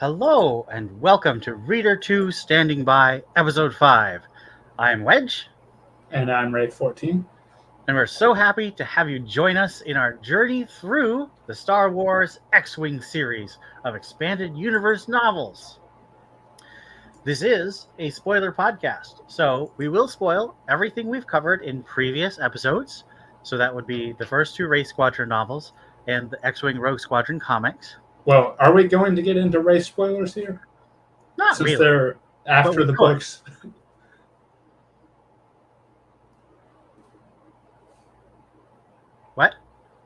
Hello and welcome to Reader 2 Standing By, Episode 5. I'm Wedge, And I'm Wraith14. and we're so happy to have you join us in our journey through the Star Wars X-Wing series of expanded universe novels. This is a spoiler podcast, so we will spoil everything we've covered in previous episodes. So that would be the first two Wraith Squadron novels and the X-Wing Rogue Squadron comics. Well, are we going to get into race spoilers here? Not Since really. they're after the books. What?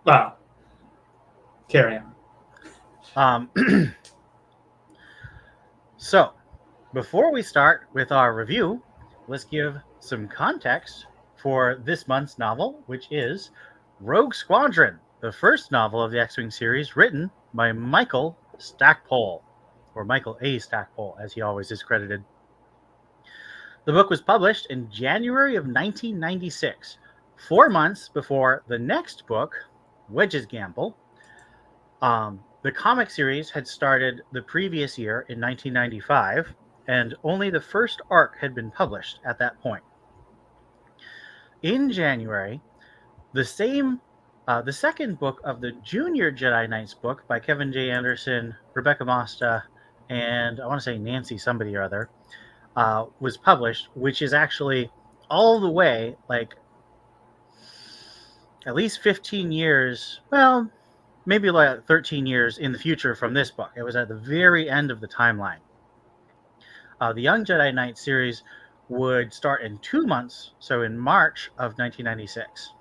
Wow. Carry on. So, before we start with our review, let's give some context for this month's novel, which is Rogue Squadron, the first novel of the X-Wing series written by Michael Stackpole, or Michael A. Stackpole, as he always is credited. The book was published in January of 1996, 4 months before the next book, Wedge's Gamble. The comic series had started the previous year in 1995, and only the first arc had been published at that point. In January, the second book of the Junior Jedi Knights book by Kevin J. Anderson, Rebecca Mosta, and I want to say Nancy somebody or other, was published, which is actually all the way, like, at least 15 years, well, maybe like 13 years in the future from this book. It was at the very end of the timeline. The Young Jedi Knight series would start in 2 months, so in March of 1996.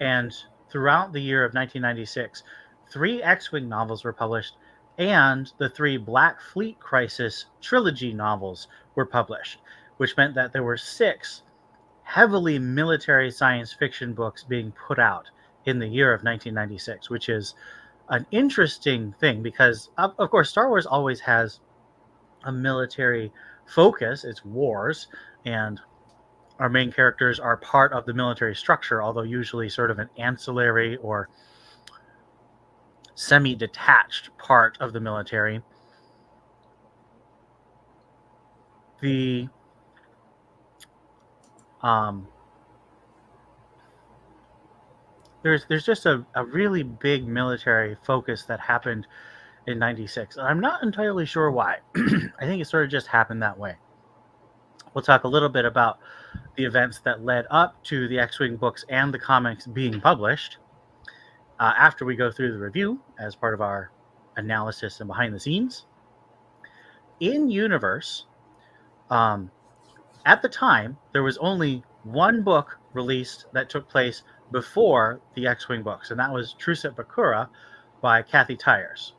And throughout the year of 1996, 3 X-Wing novels were published, and the 3 Black Fleet Crisis trilogy novels were published, which meant that there were 6 heavily military science fiction books being put out in the year of 1996, which is an interesting thing because, of course, Star Wars always has a military focus. It's wars, and our main characters are part of the military structure, although usually sort of an ancillary or semi-detached part of the military. There's just a really big military focus that happened in 96. I'm not entirely sure why. I think it sort of just happened that way. We'll talk a little bit about the events that led up to the X-Wing books and the comics being published after we go through the review as part of our analysis and behind the scenes. In universe, at the time, there was only one book released that took place before the X-Wing books, and that was Truce at Bakura by Kathy Tyers.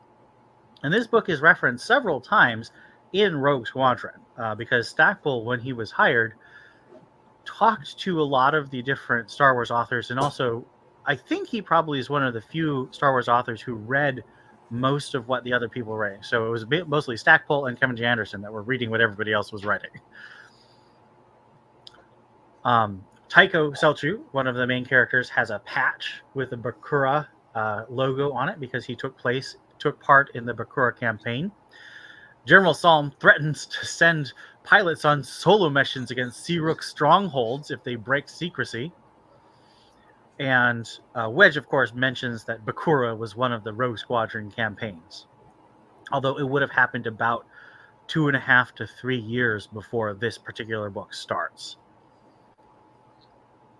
And this book is referenced several times in Rogue Squadron because Stackpole, when he was hired, talked to a lot of the different Star Wars authors, and also I think he probably is one of the few Star Wars authors who read most of what the other people were writing. So it was mostly Stackpole and Kevin J. Anderson that were reading what everybody else was writing. Tycho Selchu, one of the main characters, has a patch with a Bakura logo on it because he took part in the Bakura campaign. General Salm threatens to send pilots on solo missions against Searook strongholds if they break secrecy. And Wedge, of course, mentions that Bakura was one of the Rogue Squadron campaigns, although it would have happened about 2.5 to 3 years before this particular book starts.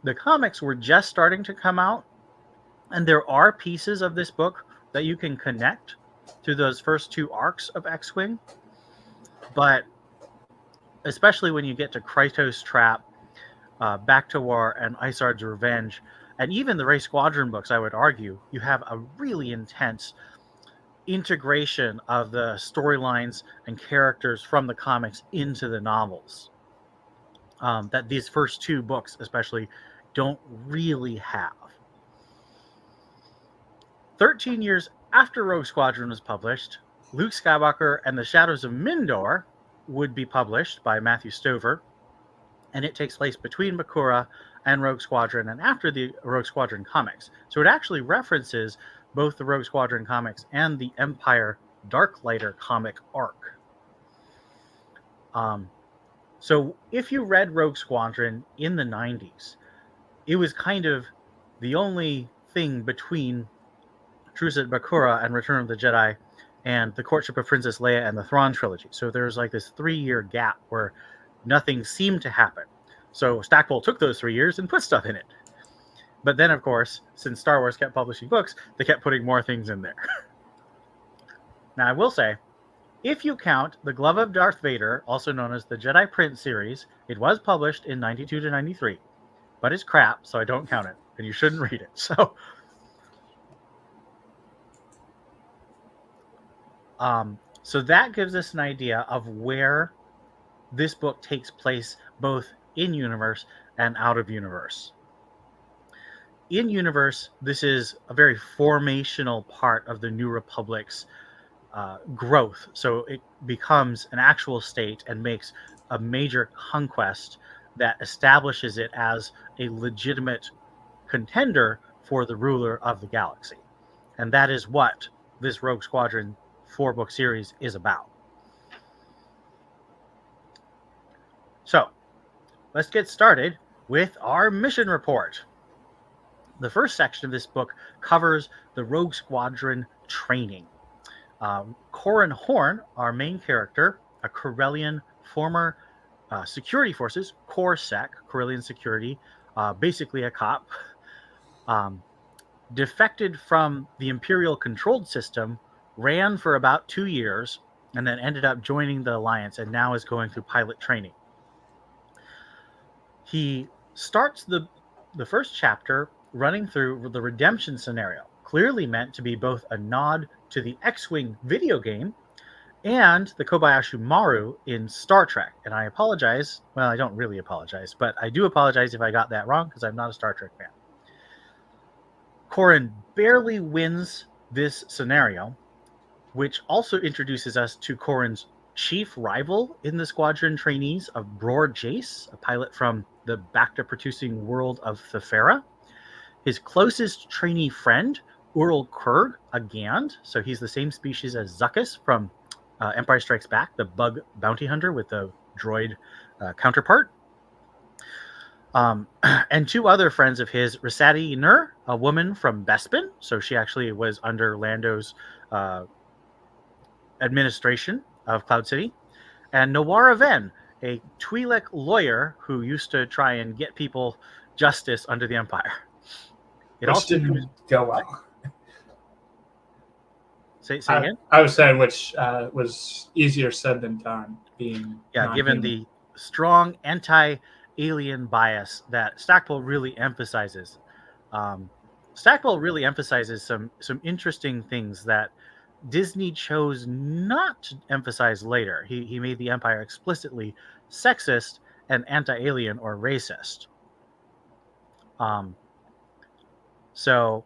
The comics were just starting to come out, and there are pieces of this book that you can connect to those first 2 arcs of X-Wing, but especially when you get to Krytos Trap, Back to War, and Isard's Revenge, and even the Wraith Squadron books, I would argue, you have a really intense integration of the storylines and characters from the comics into the novels that these first 2 books especially don't really have. 13 years after Rogue Squadron was published, Luke Skywalker and the Shadows of Mindor would be published by Matthew Stover, and it takes place between Bakura and Rogue Squadron and after the Rogue Squadron comics. So it actually references both the Rogue Squadron comics and the Empire Darklighter comic arc. So if you read Rogue Squadron in the 90s, it was kind of the only thing between Truce at Bakura and Return of the Jedi and the Courtship of Princess Leia and the Thrawn trilogy. So there was like this 3-year gap where nothing seemed to happen. So Stackpole took those 3 years and put stuff in it. But then, of course, since Star Wars kept publishing books, they kept putting more things in there. Now, I will say, if you count The Glove of Darth Vader, also known as the Jedi Prince series, it was published in 92 to 93. But it's crap, so I don't count it. And you shouldn't read it. So that gives us an idea of where this book takes place, both in universe and out of universe. In universe, this is a very formational part of the New Republic's growth. So it becomes an actual state and makes a major conquest that establishes it as a legitimate contender for the ruler of the galaxy. And that is what this Rogue Squadron 4-book series is about. So let's get started with our mission report. The first section of this book covers the Rogue Squadron training. Corran Horn, our main character, a Corellian former security forces, CorSec, Corellian security, basically a cop, defected from the Imperial controlled system, ran for about 2 years, and then ended up joining the Alliance and now is going through pilot training. He starts the first chapter running through the redemption scenario, clearly meant to be both a nod to the X-Wing video game and the Kobayashi Maru in Star Trek. And I apologize. Well, I don't really apologize, but I do apologize if I got that wrong because I'm not a Star Trek fan. Corran barely wins this scenario, which also introduces us to Corran's chief rival in the squadron trainees of Bror Jace, a pilot from the Bacta-producing world of Thefera. His closest trainee friend, Ural Kurg, a Gand, so he's the same species as Zuckuss from Empire Strikes Back, the bug bounty hunter with the droid counterpart. And 2 other friends of his, Risati Nur, a woman from Bespin, so she actually was under Lando's administration of Cloud City, and Nawara Ven, a Twi'lek lawyer who used to try and get people justice under the Empire. Which didn't go well. Say again? I was saying which was easier said than done. Given the strong anti-alien bias that Stackpole really emphasizes. Stackpole really emphasizes some interesting things that Disney chose not to emphasize later. He made the Empire explicitly sexist and anti-alien or racist. So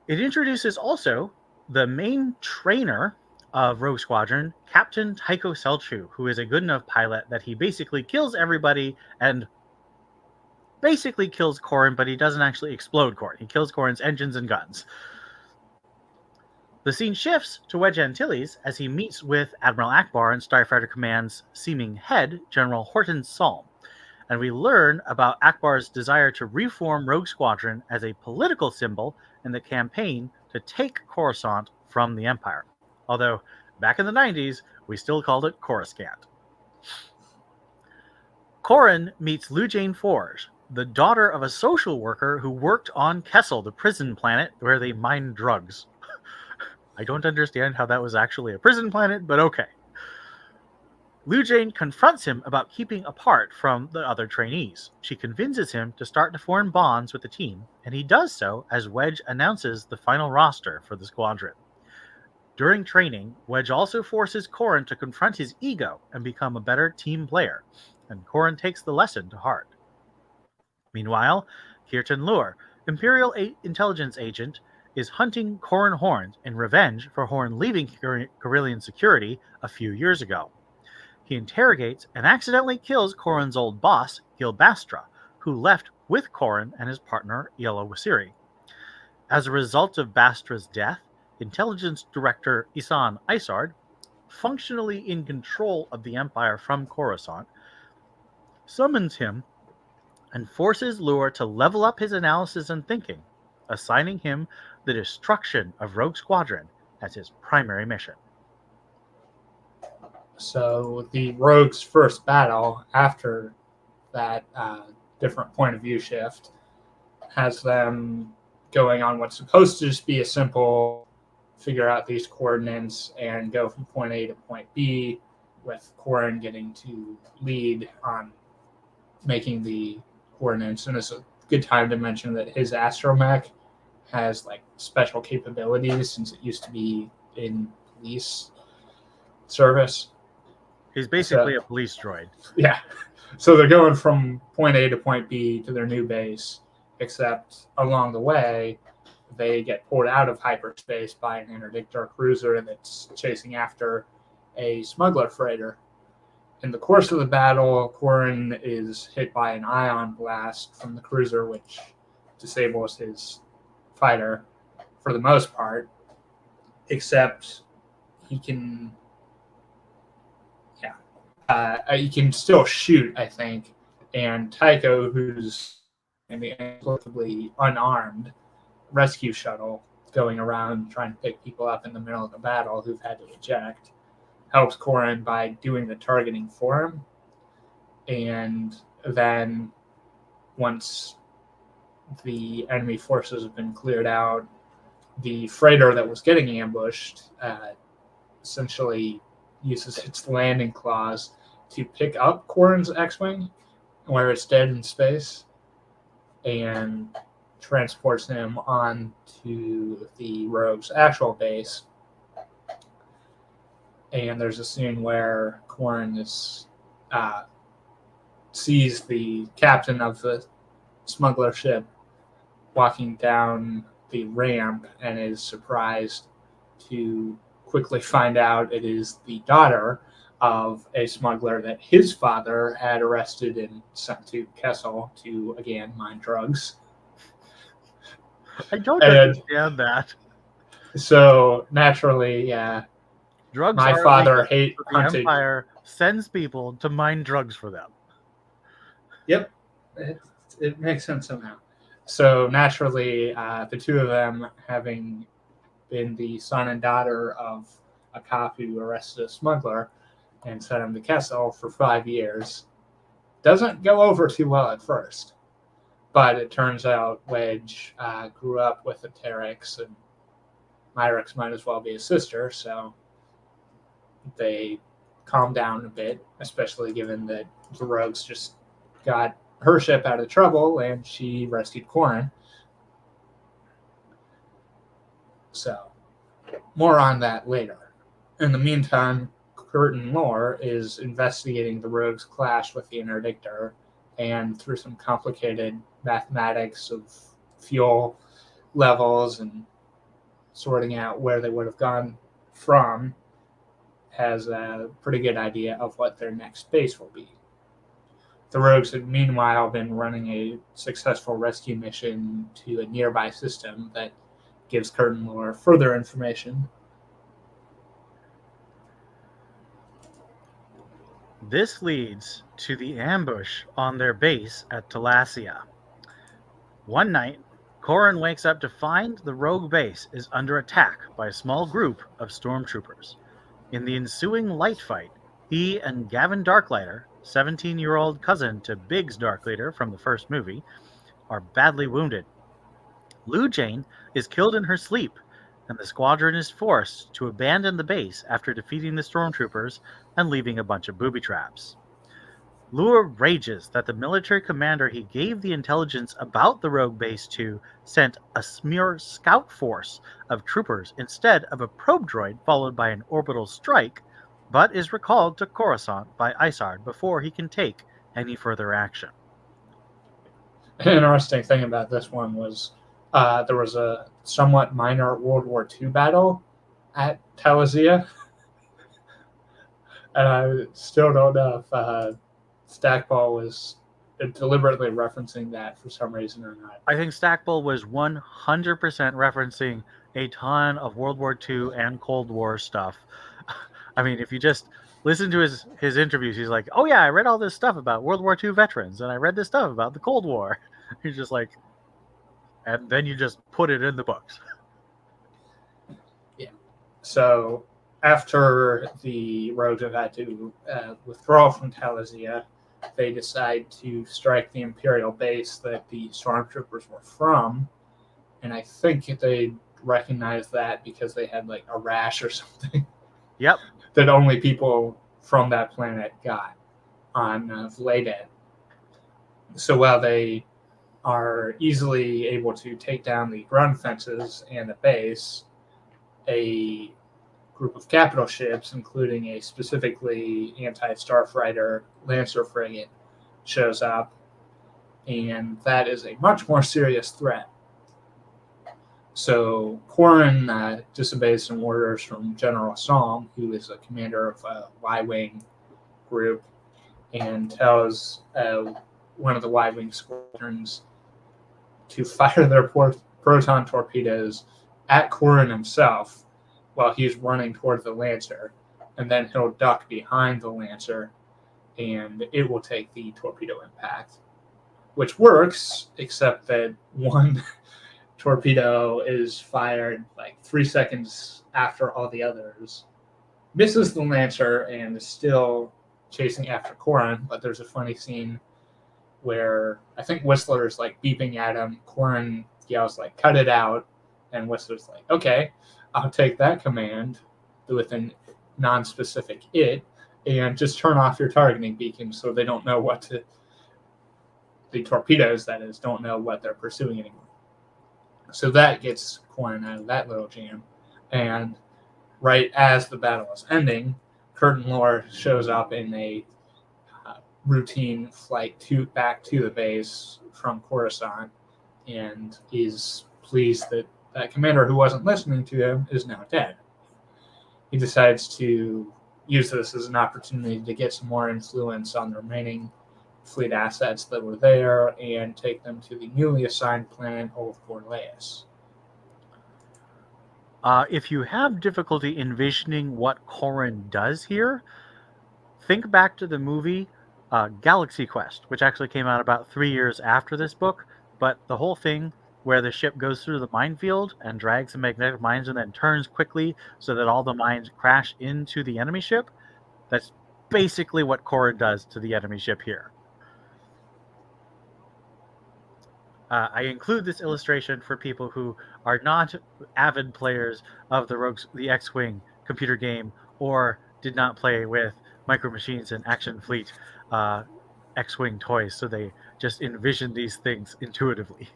it introduces also the main trainer of Rogue Squadron, Captain Tycho Selchu, who is a good enough pilot that he basically kills everybody and basically kills Corran, but he doesn't actually explode Corran. He kills Corran's engines and guns. The scene shifts to Wedge Antilles as he meets with Admiral Akbar and Starfighter Command's seeming head, General Horton Salm. And we learn about Akbar's desire to reform Rogue Squadron as a political symbol in the campaign to take Coruscant from the Empire. Although, back in the 90s, we still called it Coruscant. Corran meets Lou Jane Forge, the daughter of a social worker who worked on Kessel, the prison planet where they mine drugs. I don't understand how that was actually a prison planet, but okay. Lou Jane confronts him about keeping apart from the other trainees. She convinces him to start to form bonds with the team, and he does so as Wedge announces the final roster for the squadron. During training, Wedge also forces Corran to confront his ego and become a better team player, and Corran takes the lesson to heart. Meanwhile, Kirtan Lure, Imperial intelligence agent, is hunting Corran Horn in revenge for Horn leaving Corellian security a few years ago. He interrogates and accidentally kills Corran's old boss, Gil Bastra, who left with Corran and his partner, Yellow Wasiri. As a result of Bastra's death, intelligence director Isan Isard, functionally in control of the Empire from Coruscant, summons him and forces Lure to level up his analysis and thinking, assigning him the destruction of Rogue Squadron as his primary mission. So the Rogue's first battle after that different point of view shift has them going on what's supposed to just be a simple figure out these coordinates and go from point A to point B, with Corran getting to lead on making the coordinates. And it's a good time to mention that his astromech has like special capabilities since it used to be in police service. He's basically a police droid. Yeah. So they're going from point A to point B to their new base, except along the way, they get pulled out of hyperspace by an interdictor cruiser that's chasing after a smuggler freighter. In the course of the battle, Corran is hit by an ion blast from the cruiser, which disables his fighter for the most part, except he can still shoot, I think. And Tycho, who's in the inexplicably unarmed rescue shuttle going around trying to pick people up in the middle of the battle who've had to eject, helps Corran by doing the targeting for him. And then once the enemy forces have been cleared out, the freighter that was getting ambushed essentially uses its landing claws to pick up Corran's X-Wing where it's dead in space and transports him on to the Rogue's actual base. And there's a scene where Corran sees the captain of the smuggler ship walking down the ramp and is surprised to quickly find out it is the daughter of a smuggler that his father had arrested and sent to Kessel to, again, mine drugs. I don't understand that. So, naturally, yeah. Drugs my father hate the hunted. Empire sends people to mine drugs for them. Yep. It makes sense somehow. So, naturally, the two of them, having been the son and daughter of a cop who arrested a smuggler and sent him to Kessel for 5 years, doesn't go over too well at first. But it turns out Wedge grew up with a Terex, and Myrex might as well be his sister, so they calm down a bit, especially given that the Rogues just got her ship out of trouble and she rescued Corran. So, more on that later. In the meantime, Curtin Lore is investigating the Rogue's clash with the interdictor, and through some complicated mathematics of fuel levels and sorting out where they would have gone from, has a pretty good idea of what their next base will be. The Rogues have meanwhile been running a successful rescue mission to a nearby system that gives Curtin Lore further information. This leads to the ambush on their base at Talasia. One night, Corran wakes up to find the Rogue base is under attack by a small group of stormtroopers. In the ensuing light fight, he and Gavin Darklighter, 17-year-old cousin to Biggs Darkleader from the first movie, are badly wounded. Lou Jane is killed in her sleep, and the squadron is forced to abandon the base after defeating the stormtroopers and leaving a bunch of booby traps. Lure rages that the military commander he gave the intelligence about the Rogue base to sent a mere scout force of troopers instead of a probe droid followed by an orbital strike, but is recalled to Coruscant by Isard before he can take any further action. An interesting thing about this one was there was a somewhat minor World War II battle at Talasia. And I still don't know if Stackpole was deliberately referencing that for some reason or not. I think Stackpole was 100% referencing a ton of World War II and Cold War stuff. I mean, if you just listen to his interviews, he's like, oh yeah, I read all this stuff about World War II veterans, and I read this stuff about the Cold War. He's just like, and then you just put it in the books. Yeah. So after the Rogues have had to withdraw from Talasea, they decide to strike the Imperial base that the stormtroopers were from, and I think they recognized that because they had like a rash or something. Yep. That only people from that planet got on Vladen. So while they are easily able to take down the ground fences and the base, a group of capital ships, including a specifically anti-starfighter Lancer frigate, shows up, and that is a much more serious threat. So Corrin disobeys some orders from General Salm, who is a commander of a Y-Wing group, and tells one of the Y-Wing squadrons to fire their proton torpedoes at Corrin himself while he's running toward the Lancer, and then he'll duck behind the Lancer, and it will take the torpedo impact, which works, except that one torpedo is fired like 3 seconds after all the others, misses the Lancer, and is still chasing after Corrin. But there's a funny scene where I think Whistler's like beeping at him. Corrin yells like, cut it out. And Whistler's like, okay, I'll take that command with a non-specific it, and just turn off your targeting beacon so they don't know what to, the torpedoes, that is, don't know what they're pursuing anymore. So that gets Corrin out of that little jam. And right as the battle is ending, Curtin Lore shows up in a routine flight back to the base from Coruscant, and is pleased that that commander who wasn't listening to him is now dead. He decides to use this as an opportunity to get some more influence on the remaining fleet assets that were there and take them to the newly assigned planet of Borleas. If you have difficulty envisioning what Corrin does here, think back to the movie Galaxy Quest, which actually came out about 3 years after this book, but the whole thing where the ship goes through the minefield and drags the magnetic mines and then turns quickly so that all the mines crash into the enemy ship, that's basically what Corrin does to the enemy ship here. I include this illustration for people who are not avid players of the X-Wing computer game, or did not play with Micro Machines and Action Fleet X-Wing toys, so they just envision these things intuitively.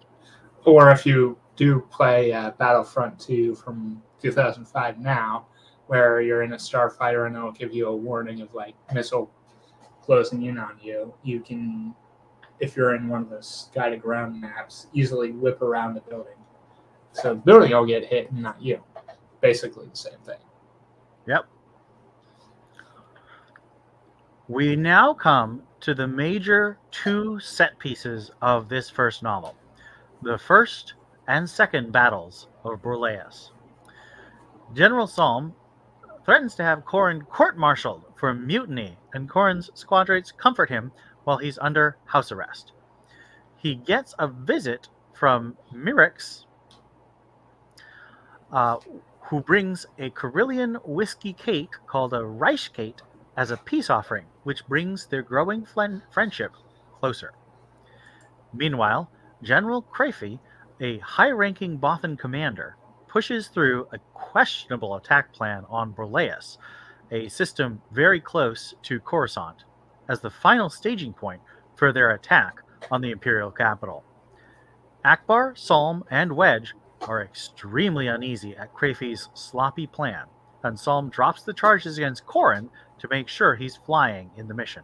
Or if you do play Battlefront 2 from 2005 now, where you're in a starfighter and it'll give you a warning of like missile closing in on you, you can, if you're in one of those guided ground maps, easily whip around the building. So the building will get hit and not you. Basically the same thing. Yep. We now come to the major two set pieces of this first novel. The first and second battles of Borleas. General Salm threatens to have Corrin court-martialed for mutiny, and Corrin's squadrons comfort him while he's under house arrest. He gets a visit from Mirix, who brings a Carillion whiskey cake called a Reichkate as a peace offering, which brings their growing friendship closer. Meanwhile, General Crafey, a high-ranking Bothan commander, pushes through a questionable attack plan on Borleas, a system very close to Coruscant, as the final staging point for their attack on the Imperial capital. Akbar, Salm, and Wedge are extremely uneasy at Crafey's sloppy plan, and Salm drops the charges against Corrin to make sure he's flying in the mission.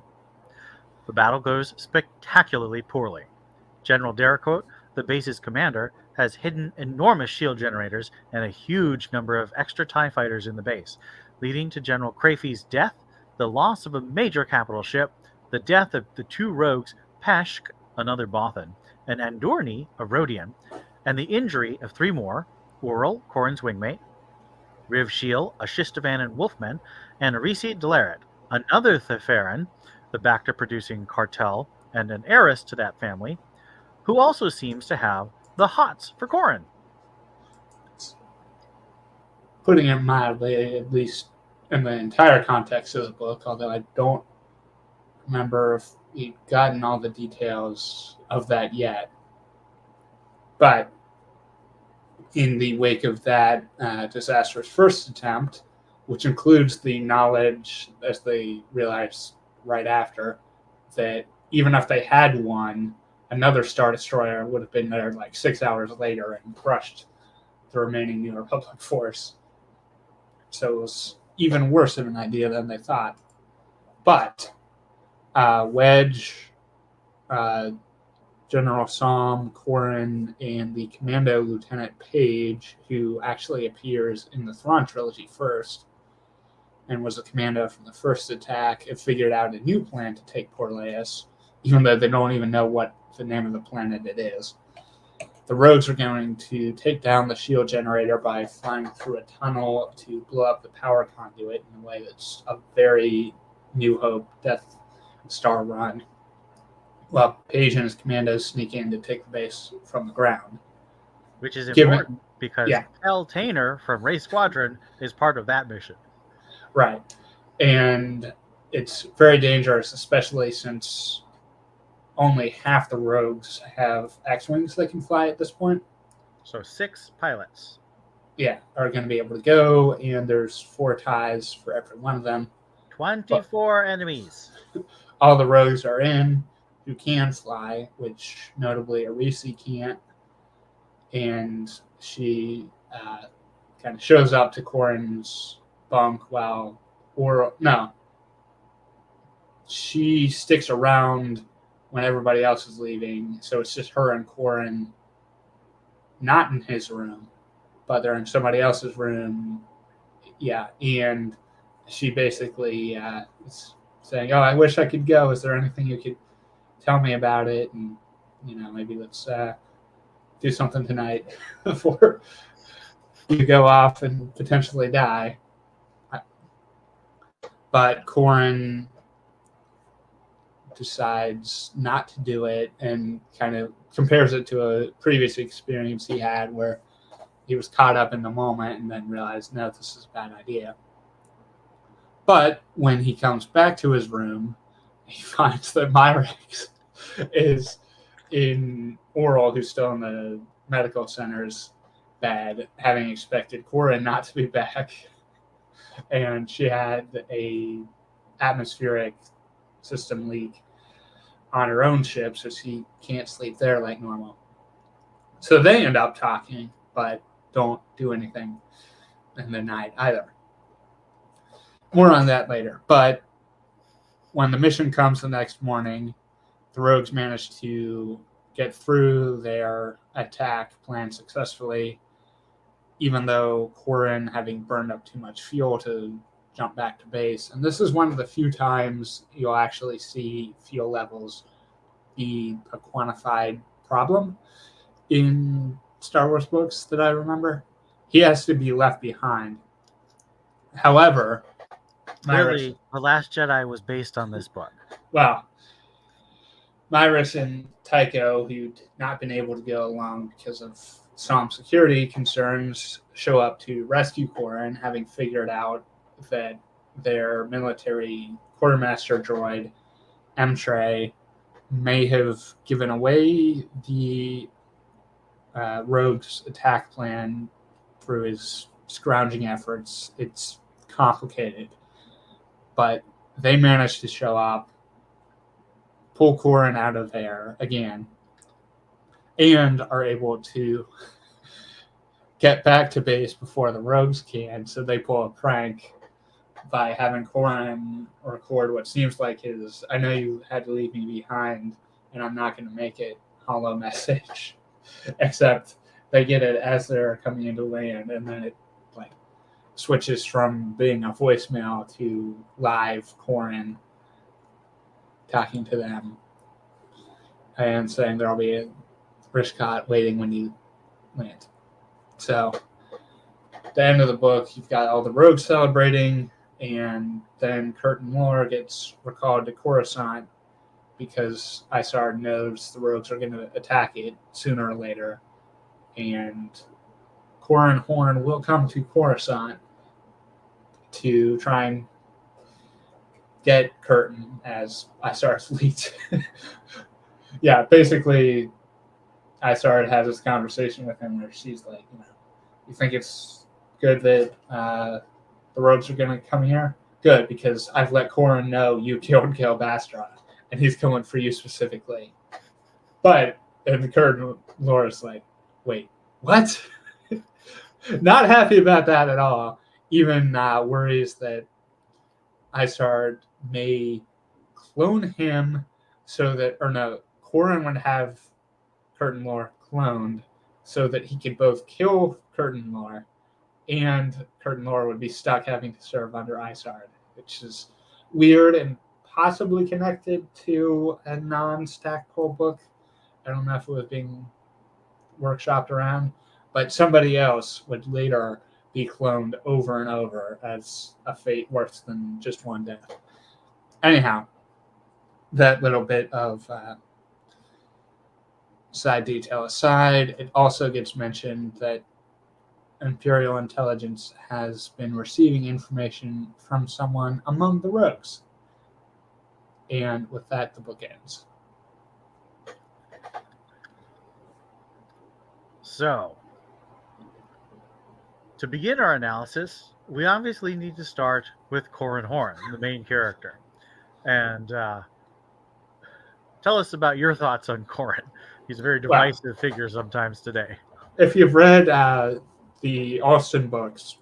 The battle goes spectacularly poorly. General Dericote, the base's commander, has hidden enormous shield generators and a huge number of extra TIE fighters in the base, leading to General Crafey's death, the loss of a major capital ship, the death of the two rogues Peshk, another Bothan, an Andorni, a Rhodian, and the injury of 3 more, Ural, Corin's wingmate, Rivsheel, a Shistavanan wolfman, and Arisi Delaret, another Thefaran, the Bacta-producing cartel and an heiress to that family, who also seems to have the hots for Corin. Putting it mildly, at least in the entire context of the book, although I don't remember if we've gotten all the details of that yet. But in the wake of that disastrous first attempt, which includes the knowledge, as they realized right after, that even if they had won, another Star Destroyer would have been there like 6 hours later and crushed the remaining New Republic force. So it was even worse of an idea than they thought. But Wedge, General Som, Corin, and the Commando Lieutenant Page, who actually appears in the Thrawn trilogy first and was a commando from the first attack, have figured out a new plan to take Portlaeus, even though they don't even know what the name of the planet it is. The rogues are going to take down the shield generator by flying through a tunnel to blow up the power conduit in a way that's a very New Hope Death Star run, while Page and his commandos sneak in to take the base from the ground. Which is important because Kel Tainer from Wraith Squadron is part of that mission. Right. And it's very dangerous, especially since only half the rogues have X-Wings they can fly at this point. So 6 pilots. Yeah, are going to be able to go, and there's 4 ties for every one of them. 24 enemies. All the rogues are in who can fly, which notably Arisi can't. And she kind of shows up to Corin's bunk she sticks around when everybody else is leaving. So it's just her and Corin, not in his room, but they're in somebody else's room. Yeah, and she basically is saying, "Oh, I wish I could go. Is there anything you could tell me about it? And maybe let's do something tonight before you go off and potentially die." But Corin decides not to do it and kind of compares it to a previous experience he had where he was caught up in the moment and then realized, no, this is a bad idea. But when he comes back to his room, he finds that Myrix is in Oral, who's still in the medical center's bed, having expected Corin not to be back. And she had a atmospheric system leak on her own ship, so she can't sleep there like normal. So they end up talking, but don't do anything in the night either. More on that later. But when the mission comes the next morning, the rogues manage to get through their attack plan successfully, even though Corin, having burned up too much fuel to jump back to base. And this is one of the few times you'll actually see fuel levels be a quantified problem in Star Wars books that I remember. He has to be left behind. However, Clearly, The Last Jedi was based on this book. Well, Myrix and Tycho, who'd not been able to go along because of some security concerns, show up to rescue Corin, having figured out that their military quartermaster droid, Emtray, may have given away the rogue's attack plan through his scrounging efforts. It's complicated. But they managed to show up, pull Corin out of there again, and are able to get back to base before the rogues can. So they pull a prank by having Corin record what seems like his "I know you had to leave me behind and I'm not going to make it" hollow message. Except they get it as they're coming into land, and then it switches from being a voicemail to live Corin talking to them. and saying there'll be a Rishkot waiting when you land. So, at the end of the book, you've got all the rogues celebrating, and then Curtin Lore gets recalled to Coruscant because Isard knows the rogues are going to attack it sooner or later, and Corran Horn will come to Coruscant to try and get Curtin as Isard's lead. Yeah, basically, Isard has this conversation with him where she's like, you think it's good that the rogues are going to come here? Good, because I've let Corran know you killed Gil Bastra, and he's coming for you specifically. And the Curtin Lore is like, wait, what? Not happy about that at all. Even worries that Isard may clone him Corran would have Curtin Lore cloned so that he could both kill Curtin Lore and Curtin Lore would be stuck having to serve under Isard, which is weird and possibly connected to a non-Stackpole book. I don't know if it was being workshopped around, but somebody else would later be cloned over and over as a fate worse than just one death. Anyhow, that little bit of side detail aside, it also gets mentioned that Imperial intelligence has been receiving information from someone among the rogues. And with that, the book ends. So, to begin our analysis, we obviously need to start with Corran Horn, the main character. And tell us about your thoughts on Corran. He's a very divisive figure sometimes today. If you've read the Austin books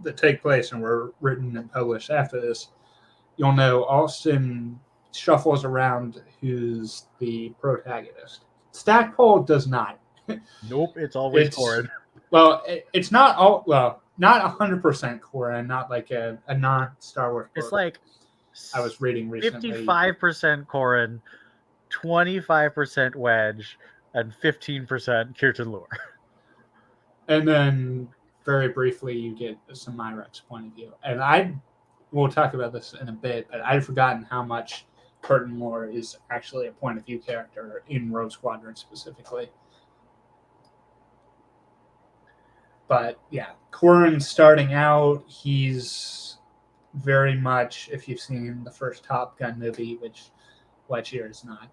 that take place and were written and published after this, you'll know Austin shuffles around who's the protagonist. Stackpole does not. Nope, it's always Corran. Well, it's not all. Well, not 100% Corran, not like a non-Star Wars book. It's like I was reading recently. 55% Corran, 25% Wedge, and 15% Kirtan Lore. And then very briefly, you get some Myrek's point of view. And we'll talk about this in a bit, but I'd forgotten how much Curtin Lore is actually a point of view character in Rogue Squadron specifically. But yeah, Corran starting out, he's very much, if you've seen the first Top Gun movie, which Wedge here is not,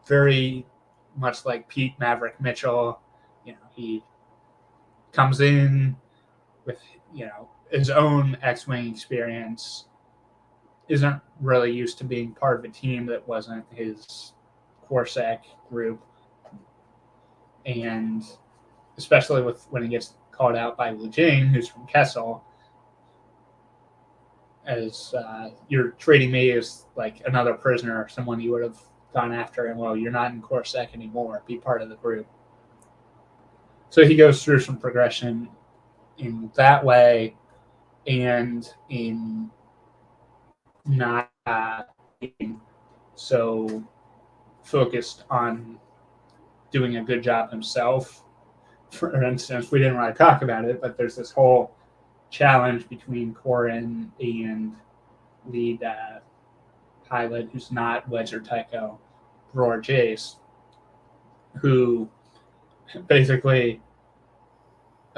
very much like Pete Maverick Mitchell. He comes in with, his own X-Wing experience, isn't really used to being part of a team that wasn't his Corsac group. And especially when he gets called out by Wu Jing, who's from Kessel, as you're treating me as like another prisoner, someone you would have gone after, and well, you're not in Corsac anymore, be part of the group. So he goes through some progression in that way, and in not being so focused on doing a good job himself. For instance, we didn't really talk about it, but there's this whole challenge between Corran and lead pilot, who's not Wedge or Tycho, Roar Jace, who basically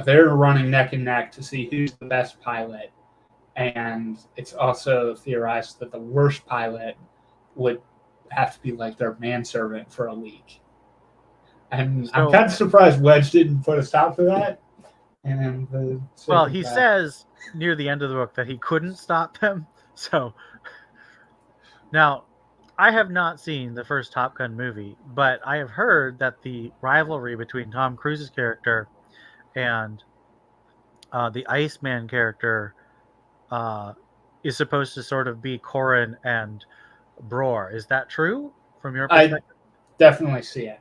they're running neck and neck to see who's the best pilot. And it's also theorized that the worst pilot would have to be like their manservant for a week. And so, I'm kind of surprised Wedge didn't put a stop to that. And he says near the end of the book that he couldn't stop them. So now, I have not seen the first Top Gun movie, but I have heard that the rivalry between Tom Cruise's character and the Iceman character is supposed to sort of be Corran and Bror. Is that true from your perspective? I definitely see it.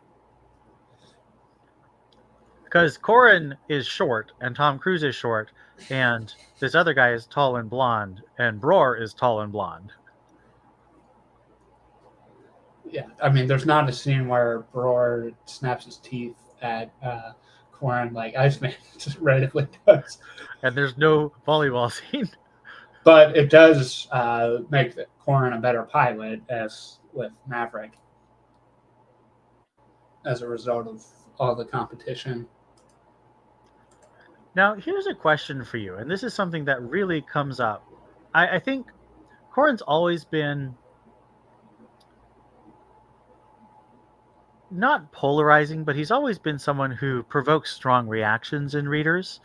Because Corran is short, and Tom Cruise is short, and this other guy is tall and blonde, and Bror is tall and blonde. Yeah, I mean, there's not a scene where Bror snaps his teeth at Corrin like Iceman just randomly does. And there's no volleyball scene. But it does make Corrin a better pilot, as with Maverick, as a result of all the competition. Now, here's a question for you, and this is something that really comes up. I think Corrin's always been not polarizing, but he's always been someone who provokes strong reactions in readers.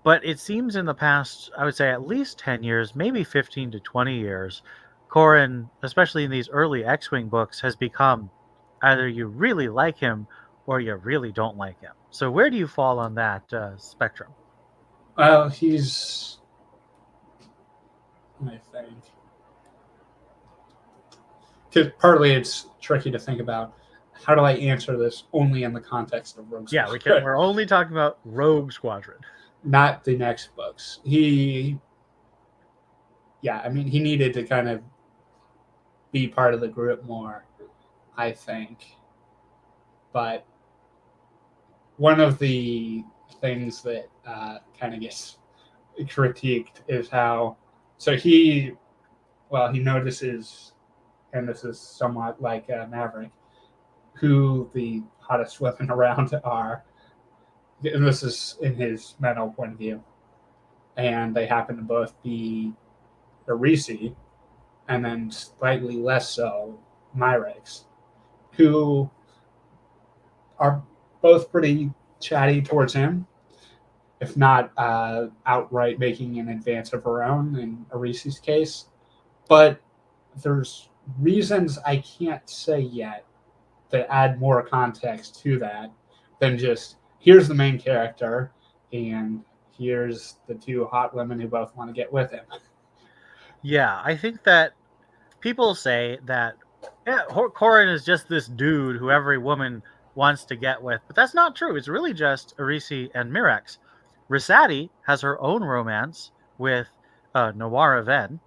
But it seems in the past, I would say at least 10 years, maybe 15 to 20 years, Corrin, especially in these early X-Wing books, has become either you really like him or you really don't like him. So where do you fall on that spectrum? Well, he's, I think, because partly it's tricky to think about how do I answer this only in the context of Rogue Yeah, Squadron. we're only talking about Rogue Squadron. Not the next books. He needed to kind of be part of the group more, I think. But one of the things that kind of gets critiqued is how, so he notices, and this is somewhat like Maverick, who the hottest women around are, and this is in his mental point of view, and they happen to both be Arisi, and then slightly less so Myrex, who are both pretty chatty towards him, if not outright making an advance of her own in Arisi's case. But there's reasons I can't say yet that add more context to that than just here's the main character and here's the two hot women who both want to get with him. Yeah, I think that people say that Corrin is just this dude who every woman wants to get with, but that's not true. It's really just Arisi and Mirex. Risati has her own romance with Nawara Ven,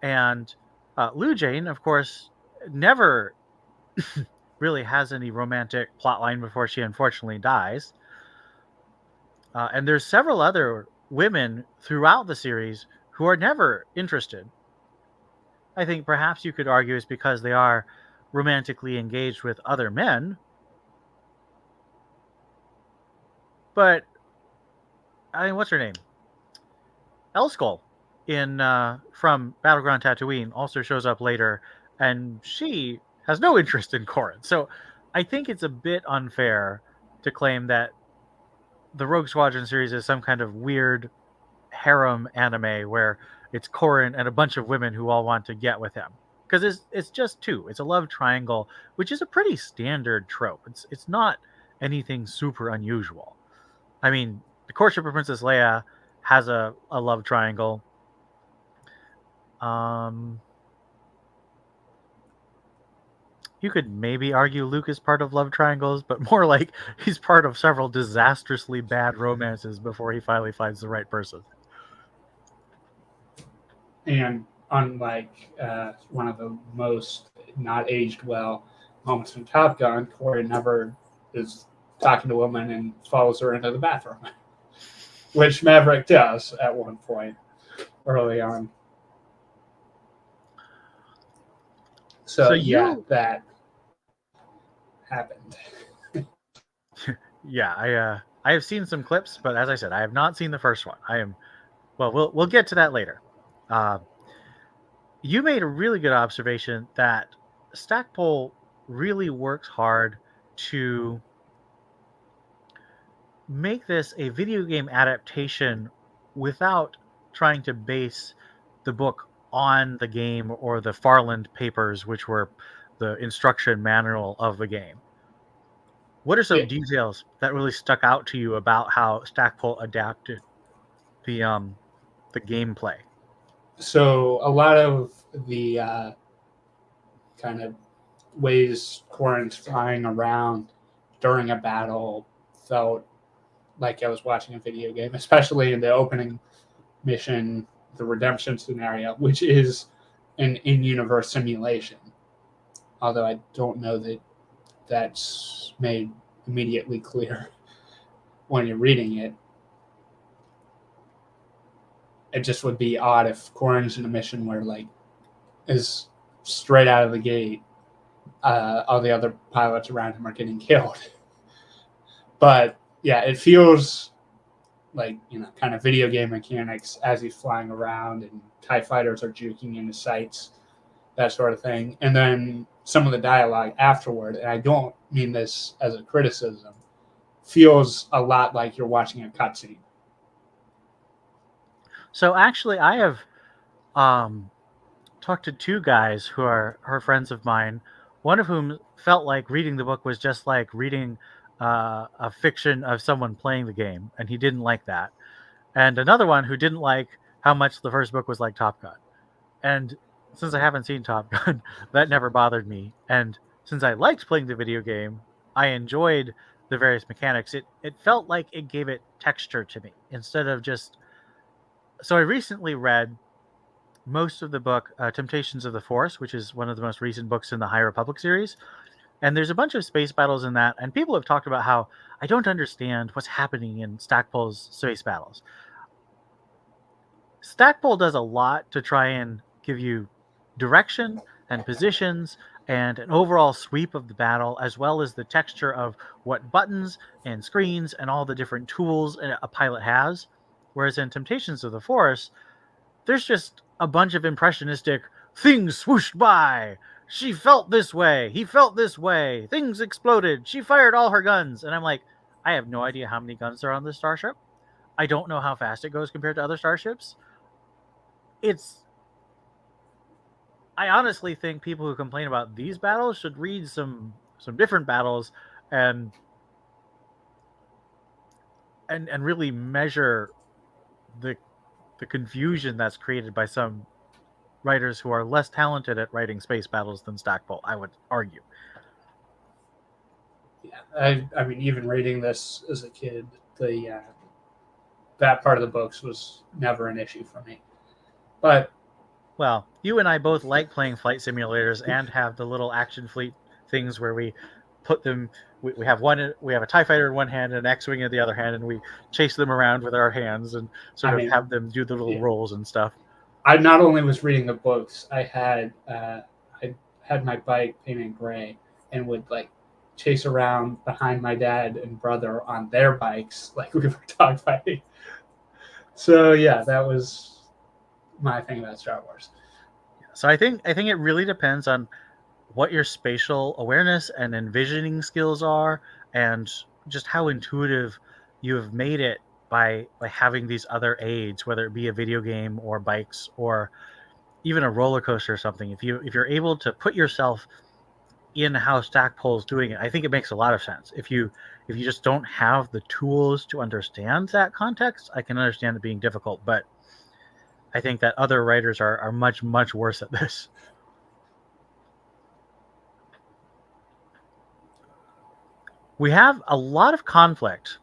and Lujane, of course, never really has any romantic plotline before she unfortunately dies. And there's several other women throughout the series who are never interested. I think perhaps you could argue it's because they are romantically engaged with other men. But I mean, what's her name? Elskull in from Battleground Tatooine also shows up later, and she has no interest in Corrin. So I think it's a bit unfair to claim that the Rogue Squadron series is some kind of weird harem anime where it's Corrin and a bunch of women who all want to get with him. Because it's just two. It's a love triangle, which is a pretty standard trope. It's not anything super unusual. I mean, the courtship of Princess Leia has a love triangle. You could maybe argue Luke is part of love triangles, but more like he's part of several disastrously bad romances before he finally finds the right person. And unlike one of the most not aged well moments from Top Gun, Corey never is talking to a woman and follows her into the bathroom, which Maverick does at one point early on. So yeah, that happened. Yeah, I have seen some clips, but as I said, I have not seen the first one. We'll get to that later. You made a really good observation that Stackpole really works hard to make this a video game adaptation without trying to base the book on the game or the Farland papers, which were the instruction manual of the game. What are some details that really stuck out to you about how Stackpole adapted the gameplay? So a lot of the kind of ways Corrin's flying around during a battle felt like I was watching a video game, especially in the opening mission, the redemption scenario, which is an in-universe simulation. although I don't know that that's made immediately clear when you're reading it. It just would be odd if Corrin's in a mission where like is straight out of the gate, all the other pilots around him are getting killed. But yeah, it feels like, kind of video game mechanics as he's flying around and TIE fighters are juking into sights, that sort of thing. And then some of the dialogue afterward, and I don't mean this as a criticism, feels a lot like you're watching a cutscene. So actually, I have talked to two guys who are friends of mine, one of whom felt like reading the book was just like reading a fiction of someone playing the game, and he didn't like that. And another one who didn't like how much the first book was like Top Gun. And since I haven't seen Top Gun, that never bothered me. And since I liked playing the video game, I enjoyed the various mechanics. It felt like it gave it texture to me instead of just. So I recently read most of the book Temptations of the Force, which is one of the most recent books in the High Republic series. And there's a bunch of space battles in that, and people have talked about how I don't understand what's happening in Stackpole's space battles. Stackpole does a lot to try and give you direction and positions and an overall sweep of the battle, as well as the texture of what buttons and screens and all the different tools a pilot has. Whereas in Temptations of the Force, there's just a bunch of impressionistic things swooshed by. She felt this way. He felt this way. Things exploded. She fired all her guns. And I'm like, I have no idea how many guns are on this starship. I don't know how fast it goes compared to other starships. I honestly think people who complain about these battles should read some different battles and really measure the confusion that's created by some writers who are less talented at writing space battles than Stackpole, I would argue. Yeah, I mean, even reading this as a kid, that part of the books was never an issue for me. But well, you and I both like playing flight simulators and have the little action fleet things where we put them. We have a TIE fighter in one hand and an X-wing in the other hand, and we chase them around with our hands and sort of have them do the little rolls and stuff. I not only was reading the books, I had my bike painted gray and would like chase around behind my dad and brother on their bikes like we were dogfighting. So yeah, that was my thing about Star Wars. So I think it really depends on what your spatial awareness and envisioning skills are, and just how intuitive you have made it by having these other aids, whether it be a video game or bikes or even a roller coaster or something. If you're able to put yourself in how Stackpole's doing it, I think it makes a lot of sense. If you just don't have the tools to understand that context, I can understand it being difficult, but I think that other writers are much, much worse at this. We have a lot of conflict,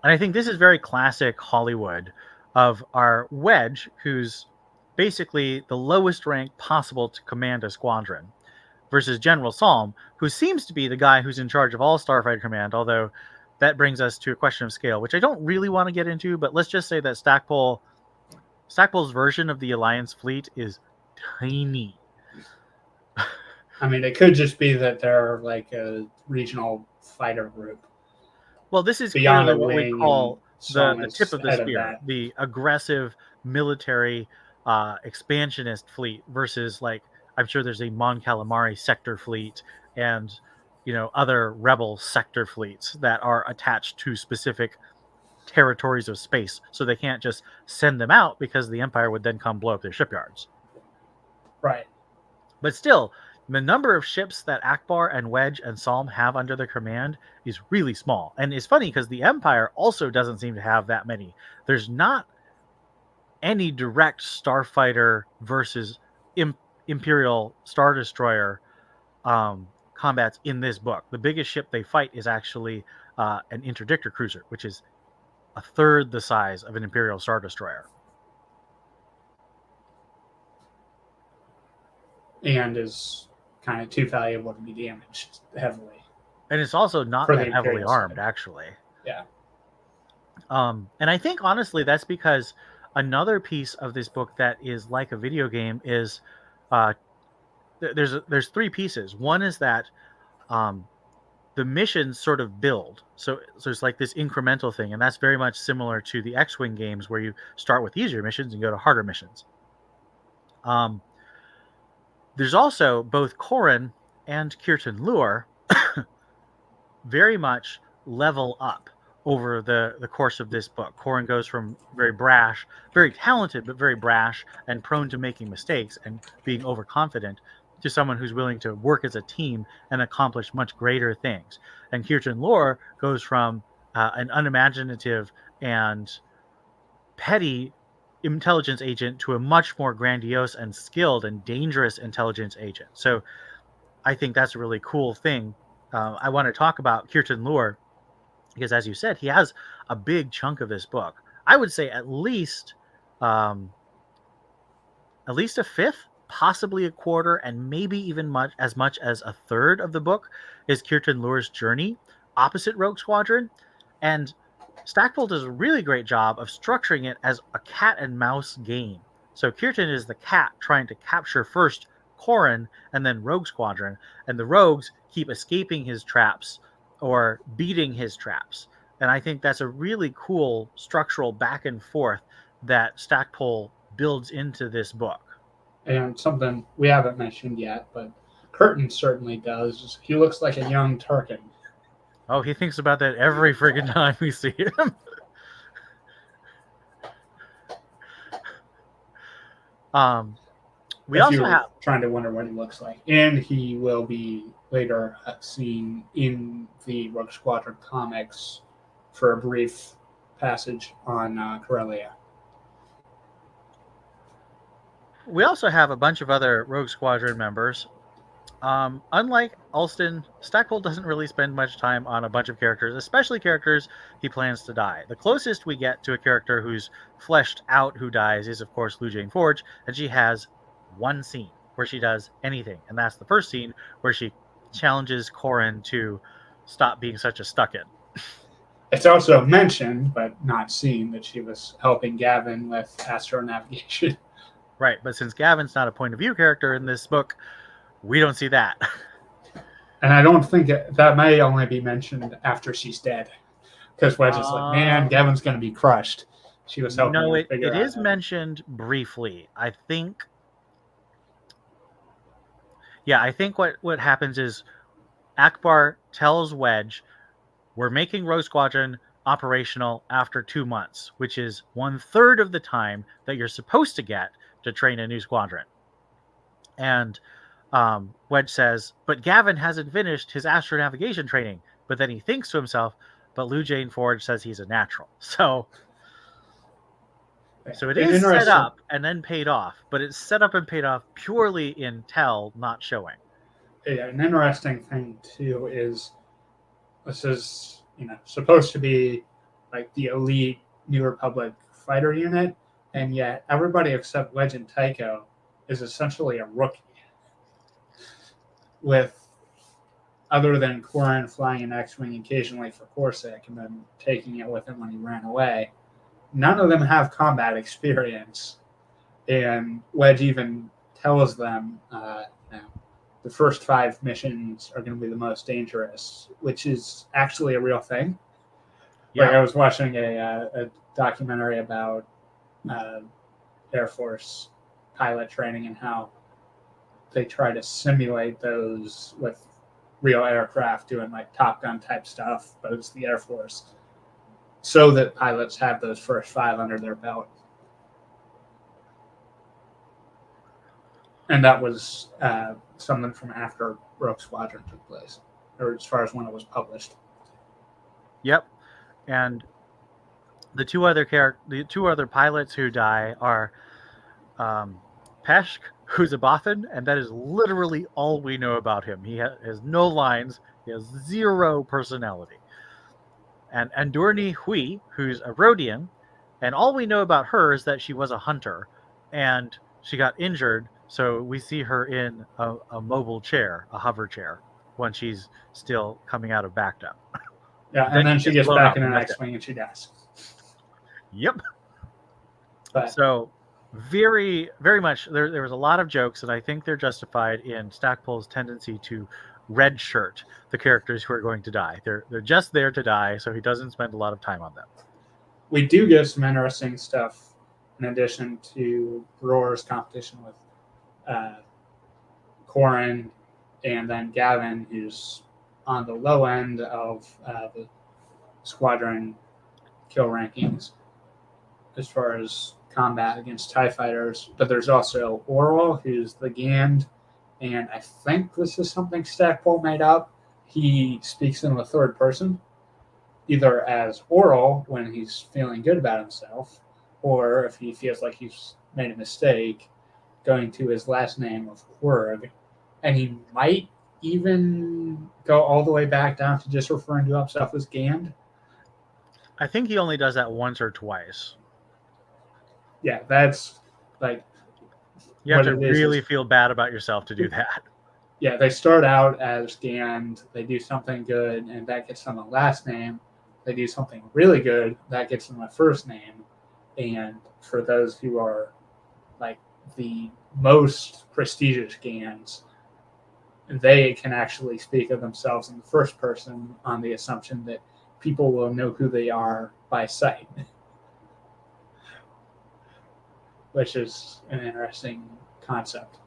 and I think this is very classic Hollywood, of our Wedge, who's basically the lowest rank possible to command a squadron, versus General Salm, who seems to be the guy who's in charge of all Starfighter Command, although that brings us to a question of scale, which I don't really want to get into, but let's just say that Stackpole's version of the Alliance fleet is tiny. I mean, it could just be that they're like a regional fighter group. Well, this is clearly what we call the tip of the spear, the aggressive military expansionist fleet versus, like, I'm sure there's a Mon Calamari sector fleet and, other rebel sector fleets that are attached to specific territories of space, so they can't just send them out because the Empire would then come blow up their shipyards. Right. But still, the number of ships that Akbar and Wedge and Salm have under their command is really small. And it's funny because the Empire also doesn't seem to have that many. There's not any direct starfighter versus Imperial Star Destroyer combats in this book. The biggest ship they fight is actually an interdictor cruiser, which is a third the size of an Imperial Star Destroyer. And is kind of too valuable to be damaged heavily. And it's also not For that the heavily Imperial armed, side. actually. Yeah. And I think, honestly, that's because another piece of this book that is like a video game is there's three pieces. One is that the missions sort of build. So it's like this incremental thing, and that's very much similar to the X-Wing games where you start with easier missions and go to harder missions. There's also both Corran and Kirtan Lure very much level up over the course of this book. Corran goes from very brash, very talented, but very brash and prone to making mistakes and being overconfident to someone who's willing to work as a team and accomplish much greater things. And Kirtan Lore goes from an unimaginative and petty intelligence agent to a much more grandiose and skilled and dangerous intelligence agent. So I think that's a really cool thing. I want to talk about Kirtan Lure because, as you said, he has a big chunk of this book. I would say at least a fifth, possibly a quarter, and maybe even as much as a third of the book is Kirtan Lure's journey opposite Rogue Squadron. And Stackpole does a really great job of structuring it as a cat and mouse game. So Kirtan is the cat trying to capture first Corran and then Rogue Squadron, and the rogues keep escaping his traps or beating his traps. And I think that's a really cool structural back and forth that Stackpole builds into this book. And something we haven't mentioned yet, but Curtin certainly does. He looks like a young Turkin. Oh, he thinks about that every friggin' time we see him. We if also you're have trying to wonder what he looks like, and he will be later seen in the Rogue Squadron comics for a brief passage on Corellia. We also have a bunch of other Rogue Squadron members. Unlike Alston, Stackpole doesn't really spend much time on a bunch of characters, especially characters he plans to die. The closest we get to a character who's fleshed out who dies is, of course, Lou Jane Forge, and she has one scene where she does anything, and that's the first scene where she challenges Corran to stop being such a stuck-in. It's also mentioned, but not seen, that she was helping Gavin with astronavigation. Right, but since Gavin's not a point of view character in this book, we don't see that. And I don't think that may only be mentioned after she's dead. Because Wedge is like, man, Gavin's going to be crushed. She was helping No, him figure it out is mentioned briefly. I think what happens is Akbar tells Wedge, we're making Rogue Squadron operational after 2 months, which is 1/3 of the time that you're supposed to get to train a new squadron. And Wedge says, but Gavin hasn't finished his astronavigation training. But then he thinks to himself, but Lou Jane Forge says he's a natural. So it is set up and then paid off, but it's set up and paid off purely in tell, not showing. Yeah, an interesting thing too is this is supposed to be like the elite New Republic fighter unit, and yet everybody except Wedge and Tycho is essentially a rookie. With other than Corran flying an X-Wing occasionally for Corsac and then taking it with him when he ran away, none of them have combat experience. And Wedge even tells them the first 5 missions are going to be the most dangerous, which is actually a real thing. Yeah. Like I was watching a documentary about Air Force pilot training and how they try to simulate those with real aircraft doing like Top Gun type stuff, but it's the Air Force, so that pilots have those first 5 under their belt. And that was something from after Rogue Squadron took place, or as far as when it was published. Yep. And the two other pilots who die are Peshk, who's a Bothan, and that is literally all we know about him. He has no lines. He has 0 personality. And Andurni Hui, who's a Rhodian, and all we know about her is that she was a hunter, and she got injured So we see her in a mobile chair, a hover chair, when she's still coming out of backed up. Yeah, and then she gets blown back up, in an and that's it. X-Wing and she dies. Yep. But So very, very much there was a lot of jokes, and I think they're justified in Stackpole's tendency to red shirt the characters who are going to die. They're just there to die, so he doesn't spend a lot of time on them. we do get some interesting stuff in addition to Roar's competition with Corin and then Gavin, who's on the low end of the squadron kill rankings as far as combat against TIE fighters. But there's also Oral, who's the Gand, and I think this is something Stackpole made up. He speaks in the third person, either as Oral when he's feeling good about himself, or if he feels like he's made a mistake, going to his last name of Quirg. And he might even go all the way back down to just referring to himself as Gand. I think he only does that once or twice. Yeah, that's like... You have to really feel bad about yourself to do that. Yeah, they start out as Gand, they do something good, and that gets them a last name. They do something really good, that gets them a first name. And for those who are like the most prestigious Gands, they can actually speak of themselves in the first person on the assumption that people will know who they are by sight, which is an interesting concept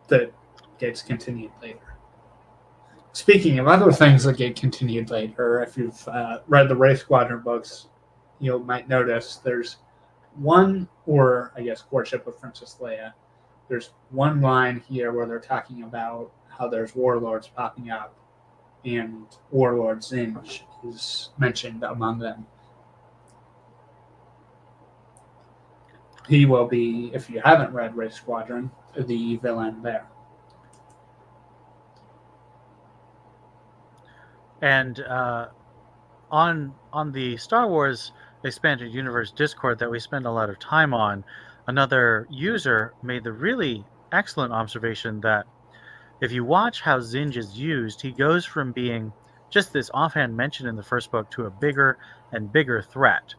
that gets continued later. Speaking of other things that get continued later, if you've read the Wraith Squadron books, you might notice there's one, or I guess Courtship of Princess Leia, there's one line here where they're talking about how there's warlords popping up, and Warlord Zinj is mentioned among them. He will be, if you haven't read Wraith Squadron, the villain there. And on the Star Wars Expanded Universe Discord that we spend a lot of time on, another user made the really excellent observation that if you watch how Zinj is used, he goes from being just this offhand mention in the first book to a bigger and bigger threat,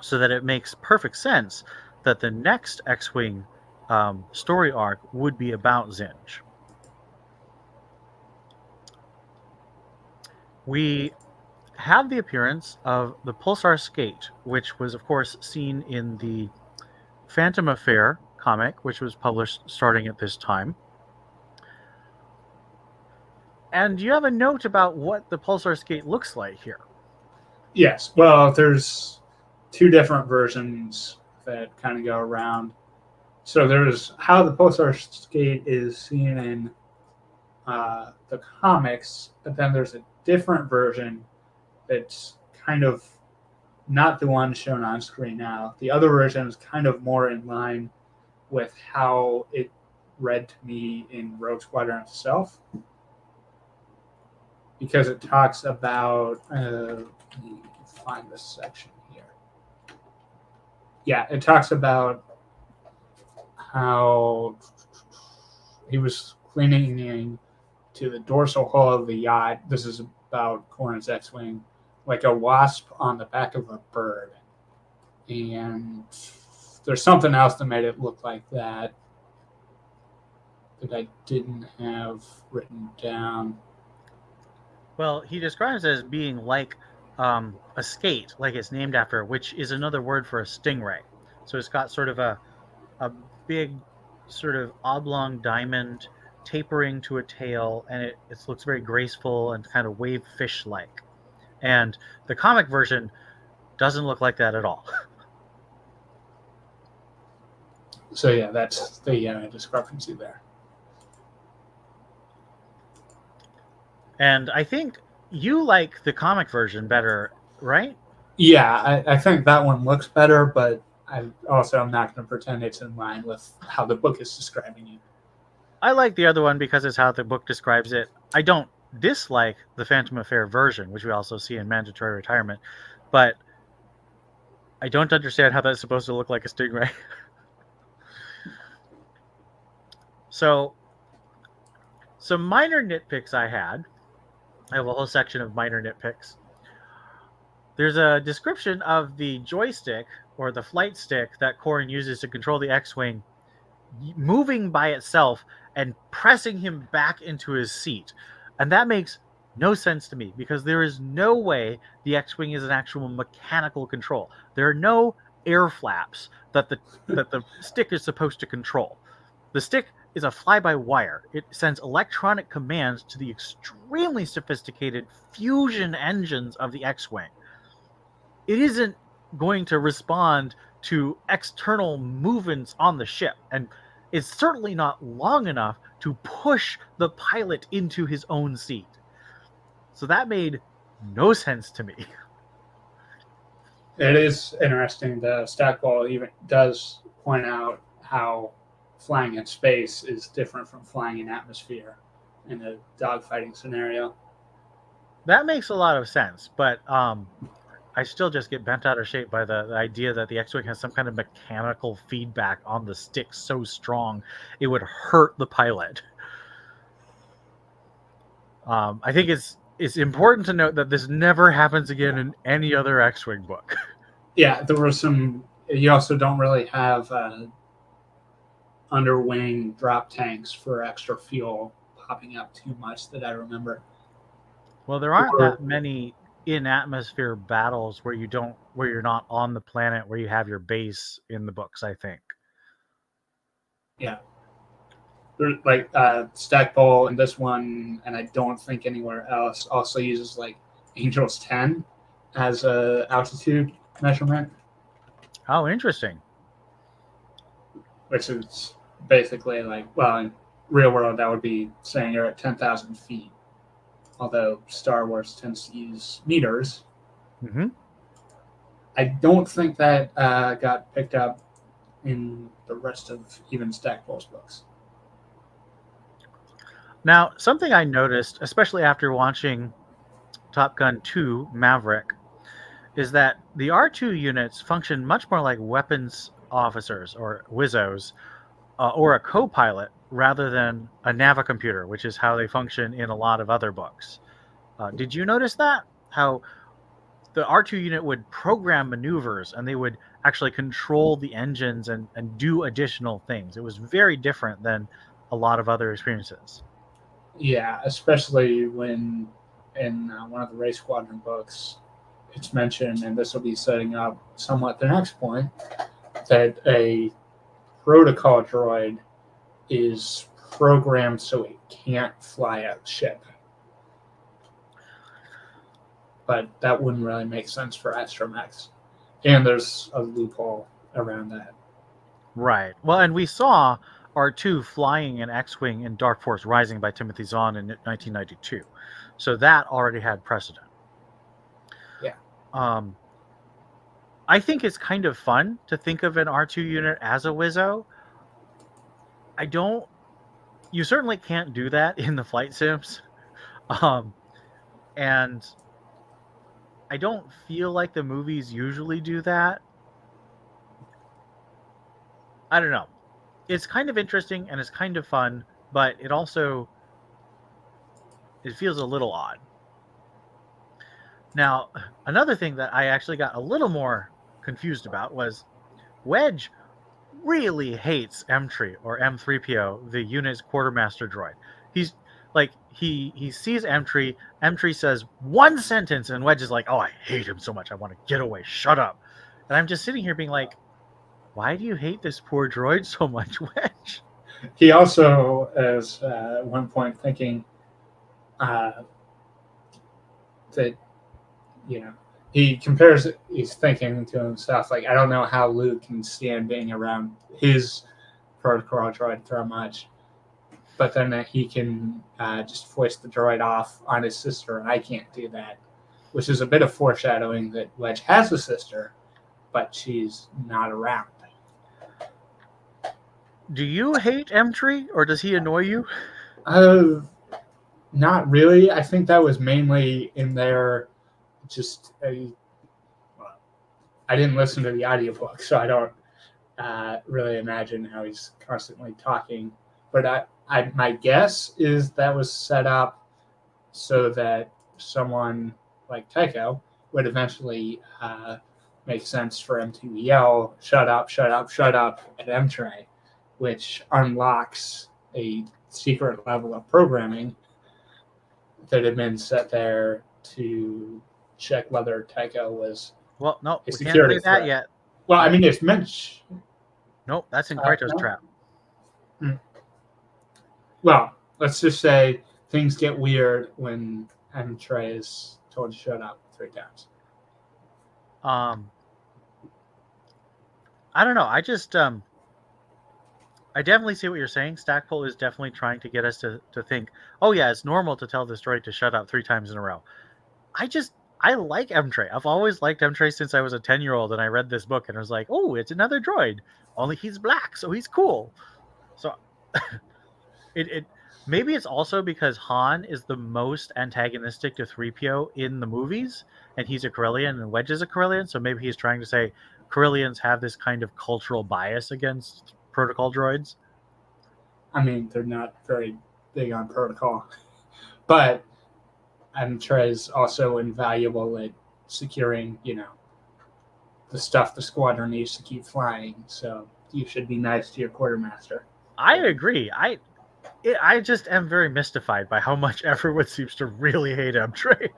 so that it makes perfect sense that the next X-Wing story arc would be about Zinj. We have the appearance of the Pulsar Skate, which was, of course, seen in the Phantom Affair comic, which was published starting at this time. And you have a note about what the Pulsar Skate looks like here. Yes, well, there's two different versions that kind of go around. So there's how the Pulsar Skate is seen in the comics, but then there's a different version that's kind of not the one shown on screen now. The other version is kind of more in line with how it read to me in Rogue Squadron itself, because it talks about let me find this section here. Yeah, it talks about how he was cleaning to the dorsal hull of the yacht. This is about Corin's X-Wing, like a wasp on the back of a bird. And there's something else that made it look like that I didn't have written down. Well, he describes it as being like a skate, like it's named after, which is another word for a stingray. So it's got sort of a big sort of oblong diamond tapering to a tail, and it looks very graceful and kind of wave fish-like. And the comic version doesn't look like that at all. So yeah, that's the discrepancy there. And I think you like the comic version better, right? Yeah, I think that one looks better, but I'm not going to pretend it's in line with how the book is describing it. I like the other one because it's how the book describes it. I don't dislike the Phantom Affair version, which we also see in Mandatory Retirement, but I don't understand how that's supposed to look like a stingray. So, some minor nitpicks I had. I have a whole section of minor nitpicks. There's a description of the joystick or the flight stick that Corrin uses to control the X-Wing moving by itself and pressing him back into his seat. And that makes no sense to me because there is no way the X-Wing is an actual mechanical control. There are no air flaps that the stick is supposed to control. The stick is a fly-by-wire. It sends electronic commands to the extremely sophisticated fusion engines of the X-Wing. It isn't going to respond to external movements on the ship, and it's certainly not long enough to push the pilot into his own seat. So that made no sense to me. It is interesting. The Stackpole even does point out how flying in space is different from flying in atmosphere in a dogfighting scenario. That makes a lot of sense, but I still just get bent out of shape by the idea that the X-Wing has some kind of mechanical feedback on the stick so strong it would hurt the pilot. I think it's important to note that this never happens again in any other X-Wing book. Yeah, there were some. You also don't really have underwing drop tanks for extra fuel popping up too much that I remember. Well, there aren't that many in-atmosphere battles where you're not on the planet where you have your base in the books, I think. Yeah. Like Stackpole in this one, and I don't think anywhere else, also uses like Angel's 10 as a altitude measurement. Oh, interesting. Which is basically like, well, in real world, that would be saying you're at 10,000 feet. Although Star Wars tends to use meters. Mm-hmm. I don't think that got picked up in the rest of even Stackpole's books. Now, something I noticed, especially after watching Top Gun 2 Maverick, is that the R2 units function much more like weapons officers or Wizzos or a co-pilot rather than a navicomputer, which is how they function in a lot of other books. Did you notice that? How the R2 unit would program maneuvers and they would actually control the engines and do additional things. It was very different than a lot of other experiences. Yeah, especially when in one of the Race Squadron books, it's mentioned, and this will be setting up somewhat the next point, that a protocol droid is programmed so it can't fly a ship. But that wouldn't really make sense for Astromechs. And there's a loophole around that. Right. Well, and we saw R2 flying an X-Wing in Dark Force Rising by Timothy Zahn in 1992. So that already had precedent. Yeah. I think it's kind of fun to think of an R2 unit as a Wizzo. You certainly can't do that in the flight sims. And I don't feel like the movies usually do that. I don't know. It's kind of interesting and it's kind of fun, but it feels a little odd. Now, another thing that I actually got a little more confused about was Wedge really hates M3 or M3PO, the unit's quartermaster droid. He's like he sees M3 says one sentence and Wedge is like, "Oh, I hate him so much. I want to get away. Shut up." And I'm just sitting here being like, "Why do you hate this poor droid so much, Wedge?" He also is at one point thinking that, he's thinking to himself, like, I don't know how Luke can stand being around his protocol droid so much, but then he can just foist the droid off on his sister, and I can't do that, which is a bit of foreshadowing that Wedge has a sister, but she's not around. Do you hate M3 or does he annoy you? Not really. I think that was mainly in there just I didn't listen to the audiobook, so I don't really imagine how he's constantly talking. But my guess is that was set up so that someone like Tycho would eventually make sense for him to yell, "Shut up, shut up, shut up" at M-Tray, which unlocks a secret level of programming that had been set there to check whether Tycho was Well, no, a we can't security say that threat. yet. Well, I mean, it's meant. Nope, that's in Kratos' No? trap. Well, let's just say things get weird when M-Tray is told to shut up 3 times. I don't know. I just I definitely see what you're saying. Stackpole is definitely trying to get us to think, oh yeah, it's normal to tell this droid to shut up 3 times in a row. I like M-Tray. I've always liked M-Tray since I was a 10-year-old and I read this book and I was like, oh, it's another droid. Only he's black, so he's cool. So it maybe it's also because Han is the most antagonistic to 3PO in the movies, and he's a Corellian and Wedge is a Corellian, so maybe he's trying to say Corellians have this kind of cultural bias against protocol droids. I mean, they're not very big on protocol, but M-Tray is also invaluable at securing, the stuff the squadron needs to keep flying. So you should be nice to your quartermaster. I agree. I just am very mystified by how much everyone seems to really hate M-Tray.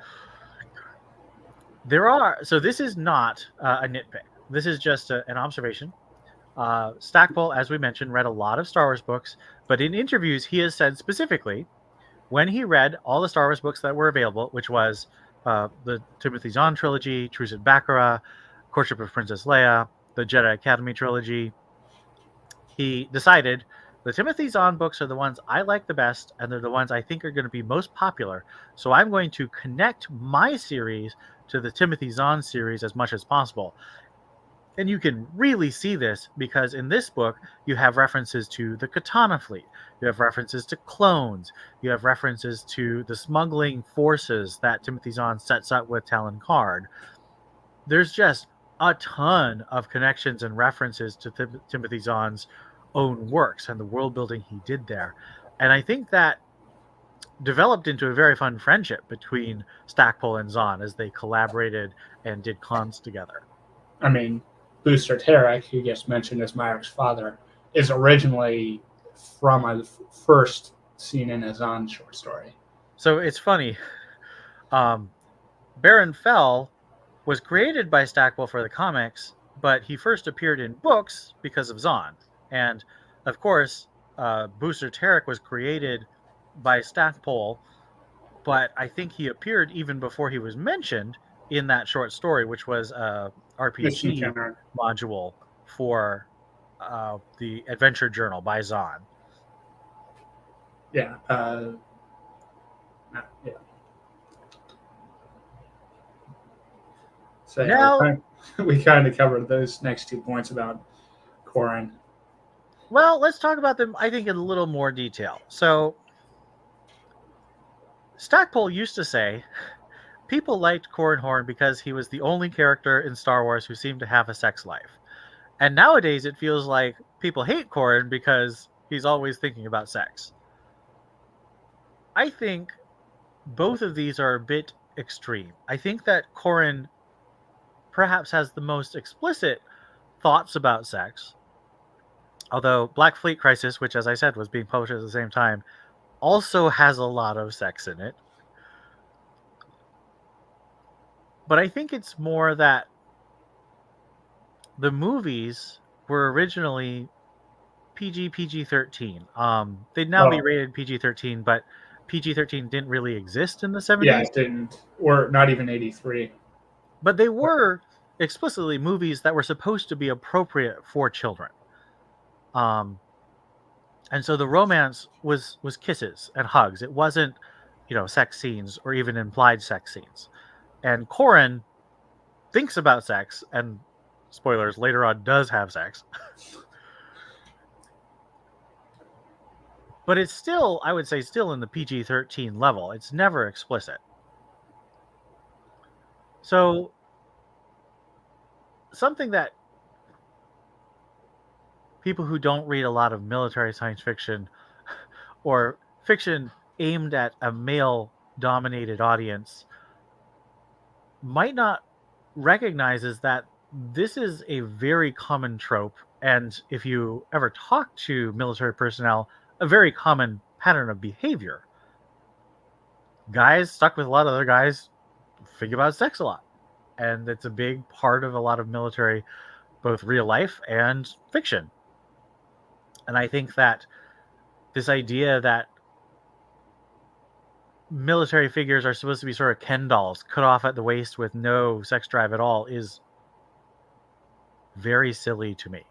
So this is not a nitpick. This is just an observation. Stackpole, as we mentioned, read a lot of Star Wars books, but in interviews he has said specifically when he read all the Star Wars books that were available, which was the Timothy Zahn trilogy, Truce at Baccarat, Courtship of Princess Leia, the Jedi Academy trilogy, he decided the Timothy Zahn books are the ones I like the best, and they're the ones I think are going to be most popular. So I'm going to connect my series to the Timothy Zahn series as much as possible. And you can really see this because in this book, you have references to the Katana fleet. You have references to clones. You have references to the smuggling forces that Timothy Zahn sets up with Talon Card. There's just a ton of connections and references to Timothy Zahn's own works and the world building he did there. And I think that developed into a very fun friendship between Stackpole and Zahn as they collaborated and did cons together. I mean, Booster Tarek, who gets mentioned as Myrick's father, is originally from a first seen in a Zahn short story. So it's funny. Baron Fell was created by Stackpole for the comics, but he first appeared in books because of Zahn. And of course, Booster Tarek was created by Stackpole, but I think he appeared even before he was mentioned in that short story, which was a RPG module for the Adventure Journal by Zahn. Yeah. Yeah. So now we kind of covered those next 2 points about Corran. Well, let's talk about them, I think, in a little more detail. So, Stackpole used to say people liked Corran Horn because he was the only character in Star Wars who seemed to have a sex life. And nowadays it feels like people hate Corran because he's always thinking about sex. I think both of these are a bit extreme. I think that Corran perhaps has the most explicit thoughts about sex. Although Black Fleet Crisis, which as I said was being published at the same time, also has a lot of sex in it. But I think it's more that the movies were originally PG-13. They'd now be rated PG-13, but PG-13 didn't really exist in the 70s. Yeah, it didn't. Or not even 83. But they were explicitly movies that were supposed to be appropriate for children. And so the romance was kisses and hugs. It wasn't, sex scenes or even implied sex scenes. And Corran thinks about sex and, spoilers, later on does have sex. But it's still, I would say, still in the PG-13 level. It's never explicit. So something that people who don't read a lot of military science fiction or fiction aimed at a male-dominated audience might not recognize is that this is a very common trope, and if you ever talk to military personnel, a very common pattern of behavior. Guys stuck with a lot of other guys think about sex a lot, and it's a big part of a lot of military, both real life and fiction. And I think that this idea that military figures are supposed to be sort of Ken dolls, cut off at the waist with no sex drive at all, is very silly to me.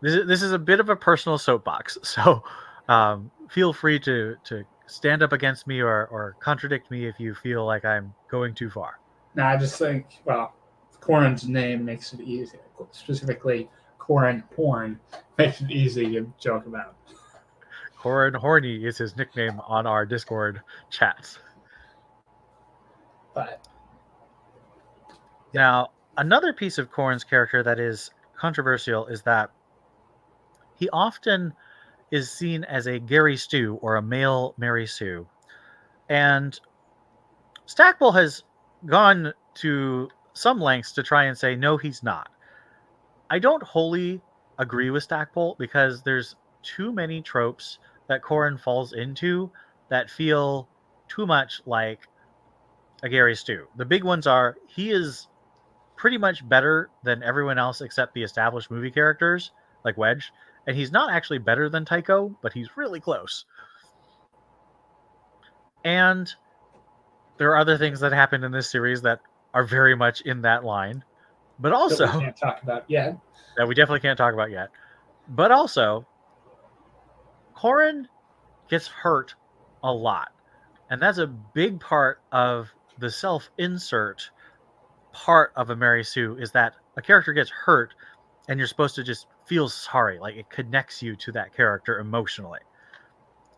This is a bit of a personal soapbox, so feel free to stand up against me or contradict me if you feel like I'm going too far. No, I just think, well, Corrin's name makes it easy. Specifically, Corrin Horn makes it easy to joke about. Corrin Horny is his nickname on our Discord chats. But now, another piece of Corrin's character that is controversial is that he often is seen as a Gary Stu or a male Mary Sue. And Stackpole has gone to some lengths to try and say, no, he's not. I don't wholly agree with Stackpole because there's too many tropes that Corrin falls into that feel too much like a Gary Stu. The big ones are he is pretty much better than everyone else except the established movie characters like Wedge, and he's not actually better than Tycho, but he's really close. And there are other things that happen in this series that are very much in that line, but also that we can't talk about yet. That we definitely can't talk about yet. But also, Corrin gets hurt a lot. And that's a big part of the self-insert part of a Mary Sue, is that a character gets hurt and you're supposed to just feel sorry. Like, it connects you to that character emotionally.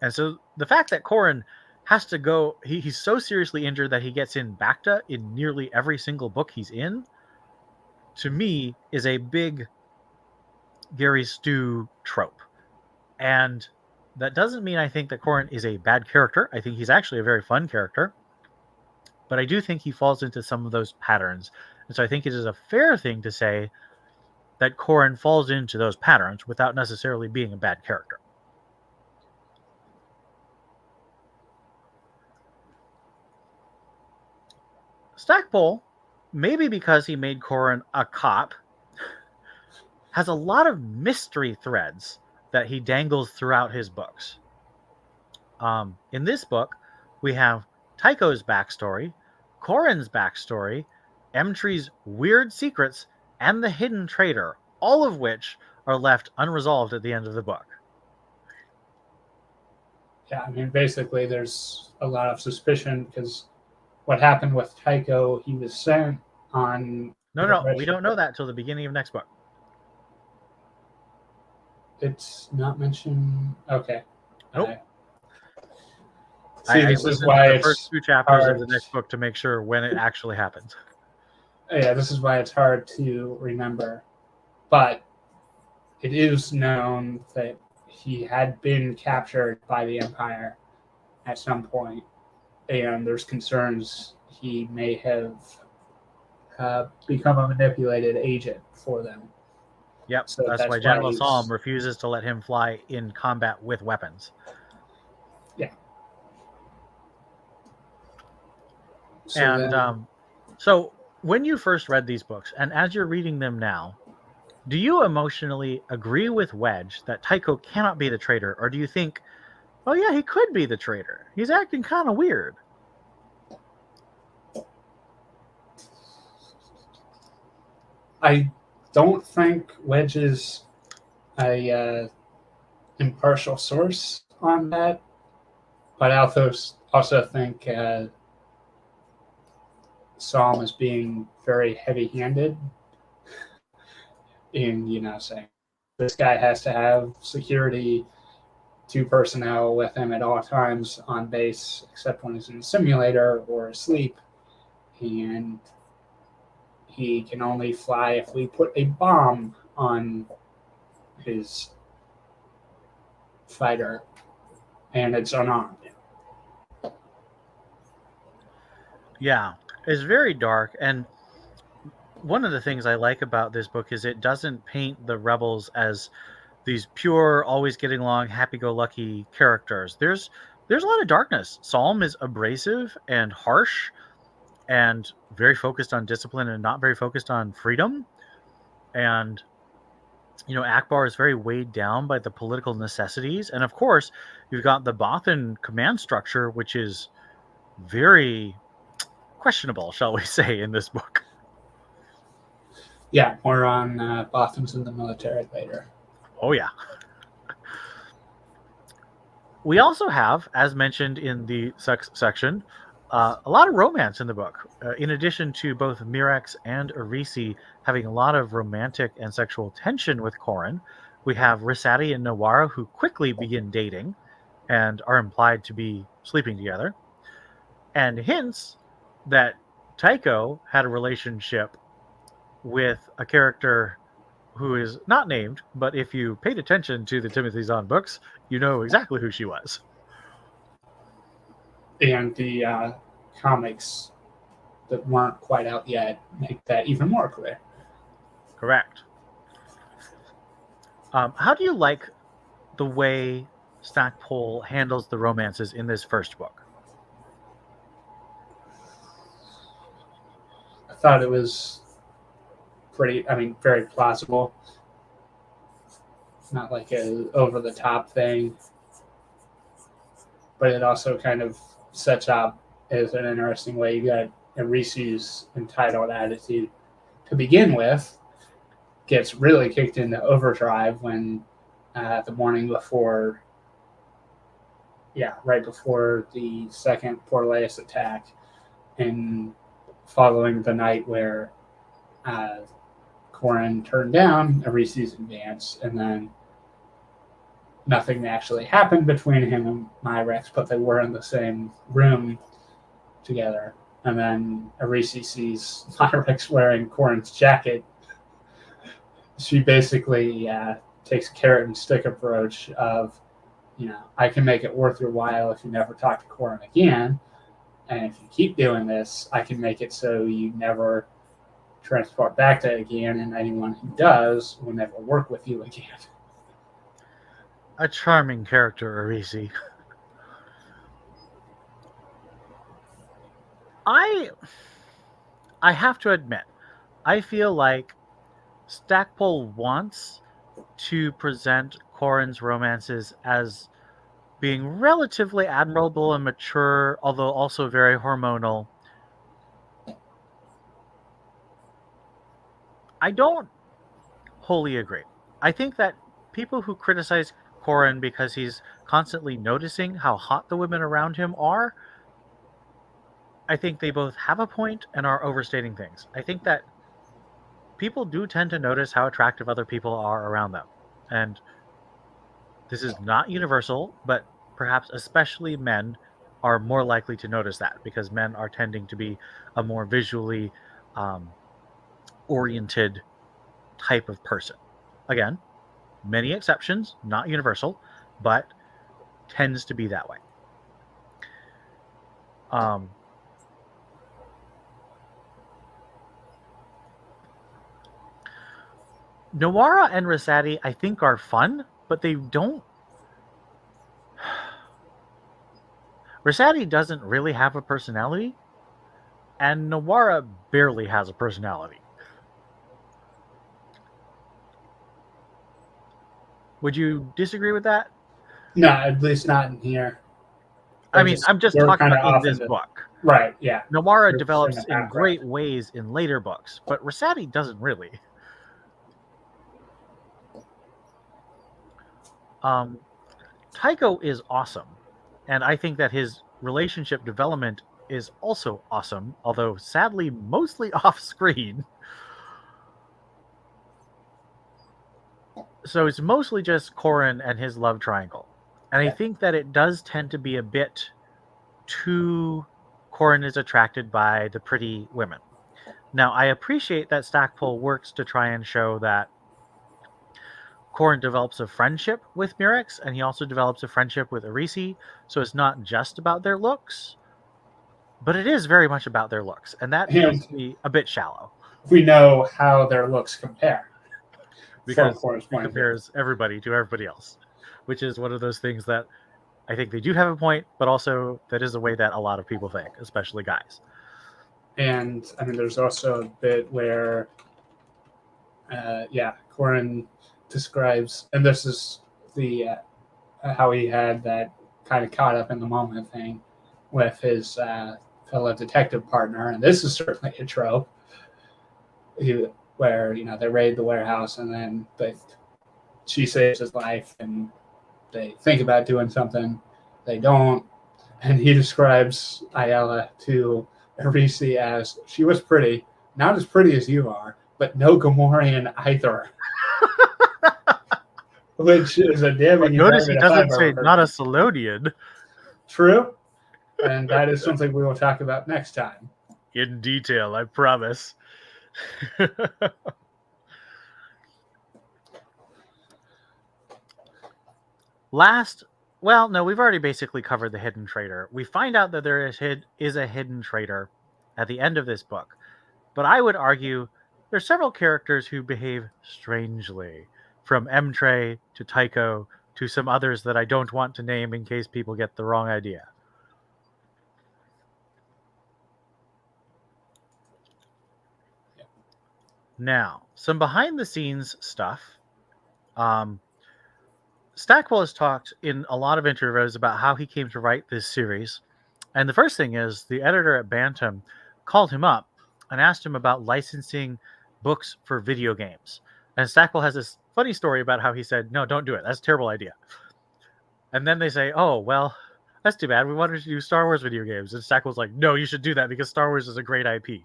And so the fact that Corrin has to go, he's so seriously injured that he gets in Bacta in nearly every single book he's in, to me, is a big Gary Stu trope. And that doesn't mean I think that Corrin is a bad character. I think he's actually a very fun character. But I do think he falls into some of those patterns. And so I think it is a fair thing to say that Corrin falls into those patterns without necessarily being a bad character. Stackpole, maybe because he made Corrin a cop, has a lot of mystery threads that he dangles throughout his books. In this book, we have Tycho's backstory, Corrin's backstory, M-Tree's weird secrets, and the hidden traitor, all of which are left unresolved at the end of the book. Yeah, I mean, basically, there's a lot of suspicion because what happened with Tycho, he was sent on... No, we don't know that till the beginning of next book. It's not mentioned. Okay. Nope. See, I this is listened why to the it's first 2 chapters hard. of the next book to make sure when it actually happens. Yeah, this is why it's hard to remember. But it is known that he had been captured by the Empire at some point, and there's concerns he may have become a manipulated agent for them. Yep, So that's why General Salm refuses to let him fly in combat with weapons. Yeah. So when you first read these books, and as you're reading them now, do you emotionally agree with Wedge that Tycho cannot be the traitor, or do you think, oh yeah, he could be the traitor? He's acting kind of weird. I don't think Wedge is a impartial source on that, but I also think Psalm is being very heavy-handed in, saying this guy has to have security, 2 personnel with him at all times on base, except when he's in a simulator or asleep, and he can only fly if we put a bomb on his fighter, and it's unarmed. Yeah, it's very dark, and one of the things I like about this book is it doesn't paint the rebels as these pure, always getting along, happy-go-lucky characters. There's a lot of darkness. Psalm is abrasive and harsh and very focused on discipline and not very focused on freedom. And Akbar is very weighed down by the political necessities. And of course, you've got the Bothan command structure, which is very questionable, shall we say, in this book. Yeah, more on Bothans in the military later. Oh, yeah. We also have, as mentioned in the sex section, a lot of romance in the book. In addition to both Mirex and Arisi having a lot of romantic and sexual tension with Corrin, we have Risati and Nawara who quickly begin dating and are implied to be sleeping together, and hints that Tycho had a relationship with a character who is not named, but if you paid attention to the Timothy Zahn books, you know exactly who she was. And the comics that weren't quite out yet make that even more clear. Correct. How do you like the way Stackpole handles the romances in this first book? I thought it was very plausible. It's not like a over-the-top thing, but it also kind of sets up as an interesting way. You got Arisu's entitled attitude to begin with, gets really kicked into overdrive when the morning before, right before the second Portlaeus attack, and following the night where Corrin turned down Arisu's advance, and then nothing actually happened between him and Mirex, but they were in the same room together. And then Arisi sees Mirex wearing Corrin's jacket. She basically takes a carrot and stick approach of, I can make it worth your while if you never talk to Corrin again. And if you keep doing this, I can make it so you never transport back to again, and anyone who does will never work with you again. A charming character, Arisi. I have to admit, I feel like Stackpole wants to present Corrin's romances as being relatively admirable and mature, although also very hormonal. I don't wholly agree. I think that people who criticize Corrin because he's constantly noticing how hot the women around him are, I think they both have a point and are overstating things. I think that people do tend to notice how attractive other people are around them. And this is not universal, but perhaps especially men are more likely to notice that because men are tending to be a more visually oriented type of person. Again, many exceptions, not universal, but tends to be that way. Nawara and Risati, I think, are fun, but they don't. Risati doesn't really have a personality, and Nawara barely has a personality. Would you disagree with that? No, at least not in here. I'm just talking about in this book. Right, yeah. Nawara develops in great ways in later books, but Risati doesn't really. Tycho is awesome, and I think that his relationship development is also awesome, although sadly mostly off screen. So it's mostly just Corrin and his love triangle. And I think that it does tend to be a bit too Corrin is attracted by the pretty women. Now, I appreciate that Stackpole works to try and show that Corrin develops a friendship with Murex, and he also develops a friendship with Arisi, so it's not just about their looks, but it is very much about their looks, and that And feels to be a bit shallow. we know how their looks compare. Because Corrin's it point of view. compares everybody to everybody else, which is one of those things that I think they do have a point, but also that is the way that a lot of people think, especially guys. And I mean, there's also a bit where, Corrin describes, and this is the how he had that kind of caught up in the moment thing with his fellow detective partner, and this is certainly a trope. Where they raid the warehouse and then she saves his life and they think about doing something, they don't, and he describes Ayala to Arisi as, she was pretty, not as pretty as you are, but no Gamorrean either. Which is a damning Notice he indictment doesn't if I've say ever heard. not a Salonian. True, and that is something we will talk about next time. In detail, I promise. We've already basically covered the hidden traitor. We find out that there is a hidden traitor at the end of this book, but I would argue there's several characters who behave strangely, from Emtre to Tycho to some others that I don't want to name in case people get the wrong idea. Now, some behind-the-scenes stuff. Stackpole has talked in a lot of interviews about how he came to write this series. And the first thing is the editor at Bantam called him up and asked him about licensing books for video games. And Stackpole has this funny story about how he said, no, don't do it. That's a terrible idea. And then they say, oh, well, that's too bad. We wanted to do Star Wars video games. And Stackpole's like, no, you should do that because Star Wars is a great IP.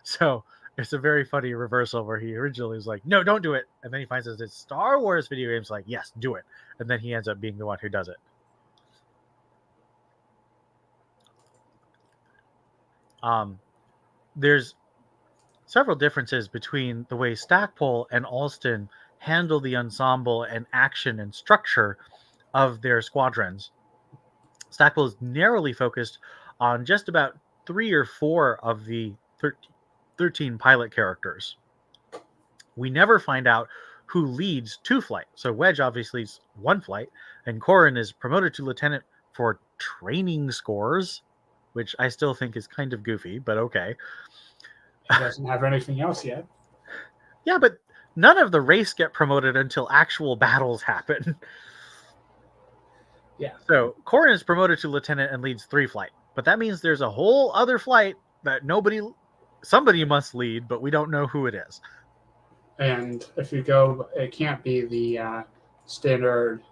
So it's a very funny reversal where he originally was like, no, don't do it. And then he finds that it's Star Wars video games, like, yes, do it. And then he ends up being the one who does it. There's several differences between the way Stackpole and Alston handle the ensemble and action and structure of their squadrons. Stackpole is narrowly focused on just about 3 or 4 of the 13 pilot characters. We never find out who leads 2 flight. So Wedge obviously is 1 flight, and Corrin is promoted to lieutenant for training scores, which I still think is kind of goofy, but okay. He doesn't have anything else yet. Yeah, but none of the race get promoted until actual battles happen. Yeah. So Corrin is promoted to lieutenant and leads 3 flight, but that means there's a whole other flight that somebody must lead, but we don't know who it is. And if you go, it can't be the standard,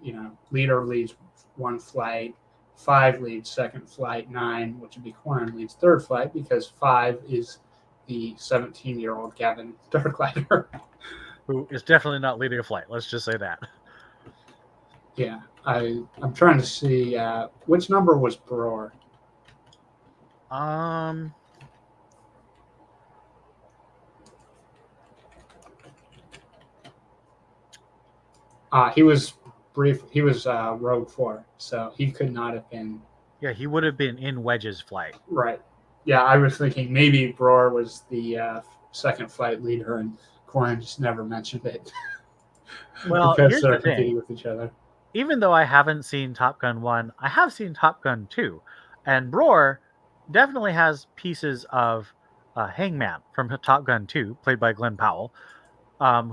leader leads 1 flight, 5 leads 2nd flight, 9, which would be Corrin, leads 3rd flight, because 5 is the 17-year-old Gavin Darklighter. Who is definitely not leading a flight, let's just say that. Yeah, I'm trying to see, which number was Bror? He was Rogue 4, so he could not have been. Yeah, he would have been in Wedge's flight. Right. Yeah, I was thinking maybe Bror was the 2nd flight leader, and Corrin just never mentioned it. Well, because here's they're the thing. competing with each other. Even though I haven't seen Top Gun 1, I have seen Top Gun 2. And Bror definitely has pieces of Hangman from Top Gun 2, played by Glenn Powell,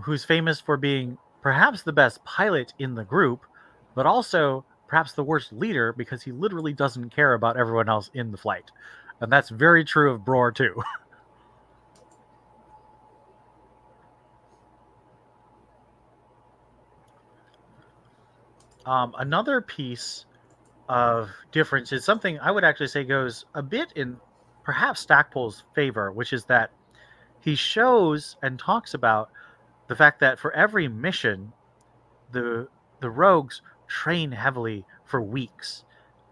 who's famous for being perhaps the best pilot in the group, but also perhaps the worst leader because he literally doesn't care about everyone else in the flight. And that's very true of Bror too. Another piece of difference is something I would actually say goes a bit in perhaps Stackpole's favor, which is that he shows and talks about the fact that for every mission, the rogues train heavily for weeks.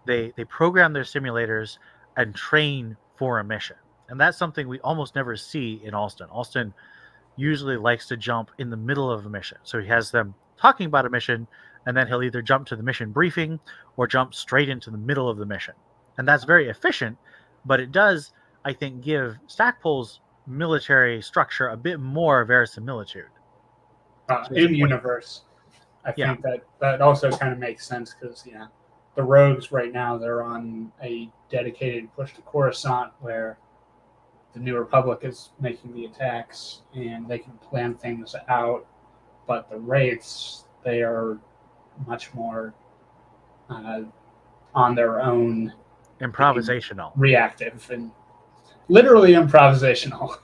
They program their simulators and train for a mission. And that's something we almost never see in Alston. Alston usually likes to jump in the middle of a mission. So he has them talking about a mission, and then he'll either jump to the mission briefing or jump straight into the middle of the mission. And that's very efficient, but it does, I think, give Stackpole's military structure a bit more verisimilitude. In universe, I Yeah. think that also kind of makes sense because the rogues right now, they're on a dedicated push to Coruscant where the New Republic is making the attacks and they can plan things out, but the Wraiths, they are much more on their own, Improvisational. reactive, and literally improvisational.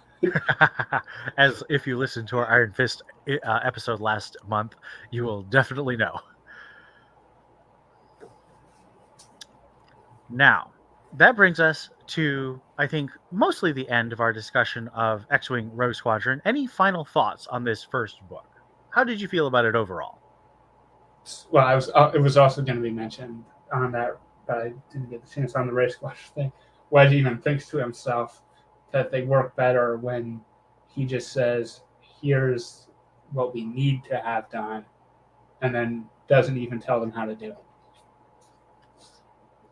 As if you listened to our Iron Fist episode last month, you will definitely know. Now, that brings us to, I think, mostly the end of our discussion of X-Wing Rogue Squadron. Any final thoughts on this first book? How did you feel about it overall? Well, it was also going to be mentioned on that, but I didn't get the chance on the Rogue Squadron thing. Wedge even thinks to himself that they work better when he just says, here's what we need to have done, and then doesn't even tell them how to do it.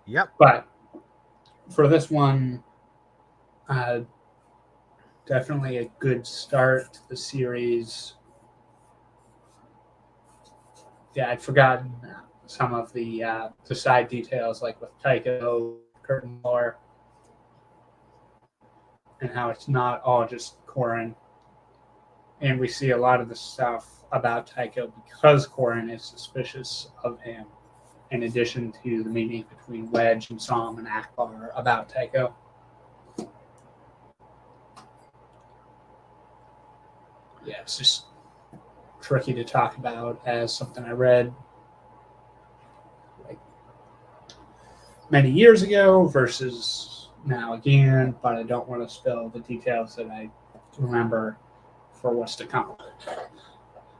Yep. But for this one, definitely a good start to the series. Yeah, I'd forgotten some of the side details, like with Tycho, Curtin lore, and how it's not all just Corran. And we see a lot of the stuff about Tycho because Corran is suspicious of him, in addition to the meeting between Wedge and Som and Akbar about Tycho. Yeah, it's just tricky to talk about as something I read like many years ago versus now again, but I don't want to spill the details that I remember for what's to come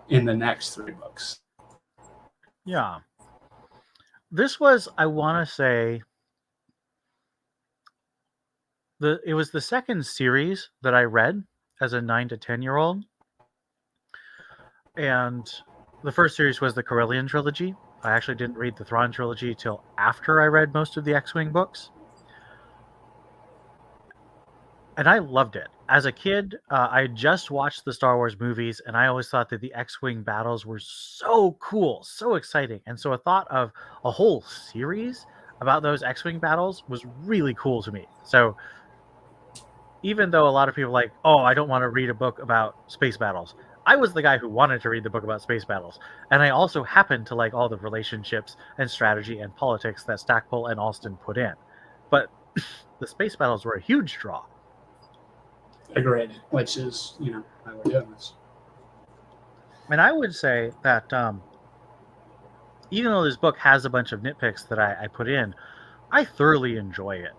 in the next 3 books. Yeah. This was, I want to say, it was the second series that I read as a 9 to 10-year-old. And the first series was the Corellian trilogy. I actually didn't read the Thrawn trilogy till after I read most of the X-Wing books. And I loved it. As a kid, I just watched the Star Wars movies, and I always thought that the X-Wing battles were so cool, so exciting. And so a thought of a whole series about those X-Wing battles was really cool to me. So even though a lot of people are like, oh, I don't want to read a book about space battles, I was the guy who wanted to read the book about space battles. And I also happened to like all the relationships and strategy and politics that Stackpole and Alston put in. But the space battles were a huge draw. Agreed, which is, why we're doing this. And I would say that even though this book has a bunch of nitpicks that I put in, I thoroughly enjoy it.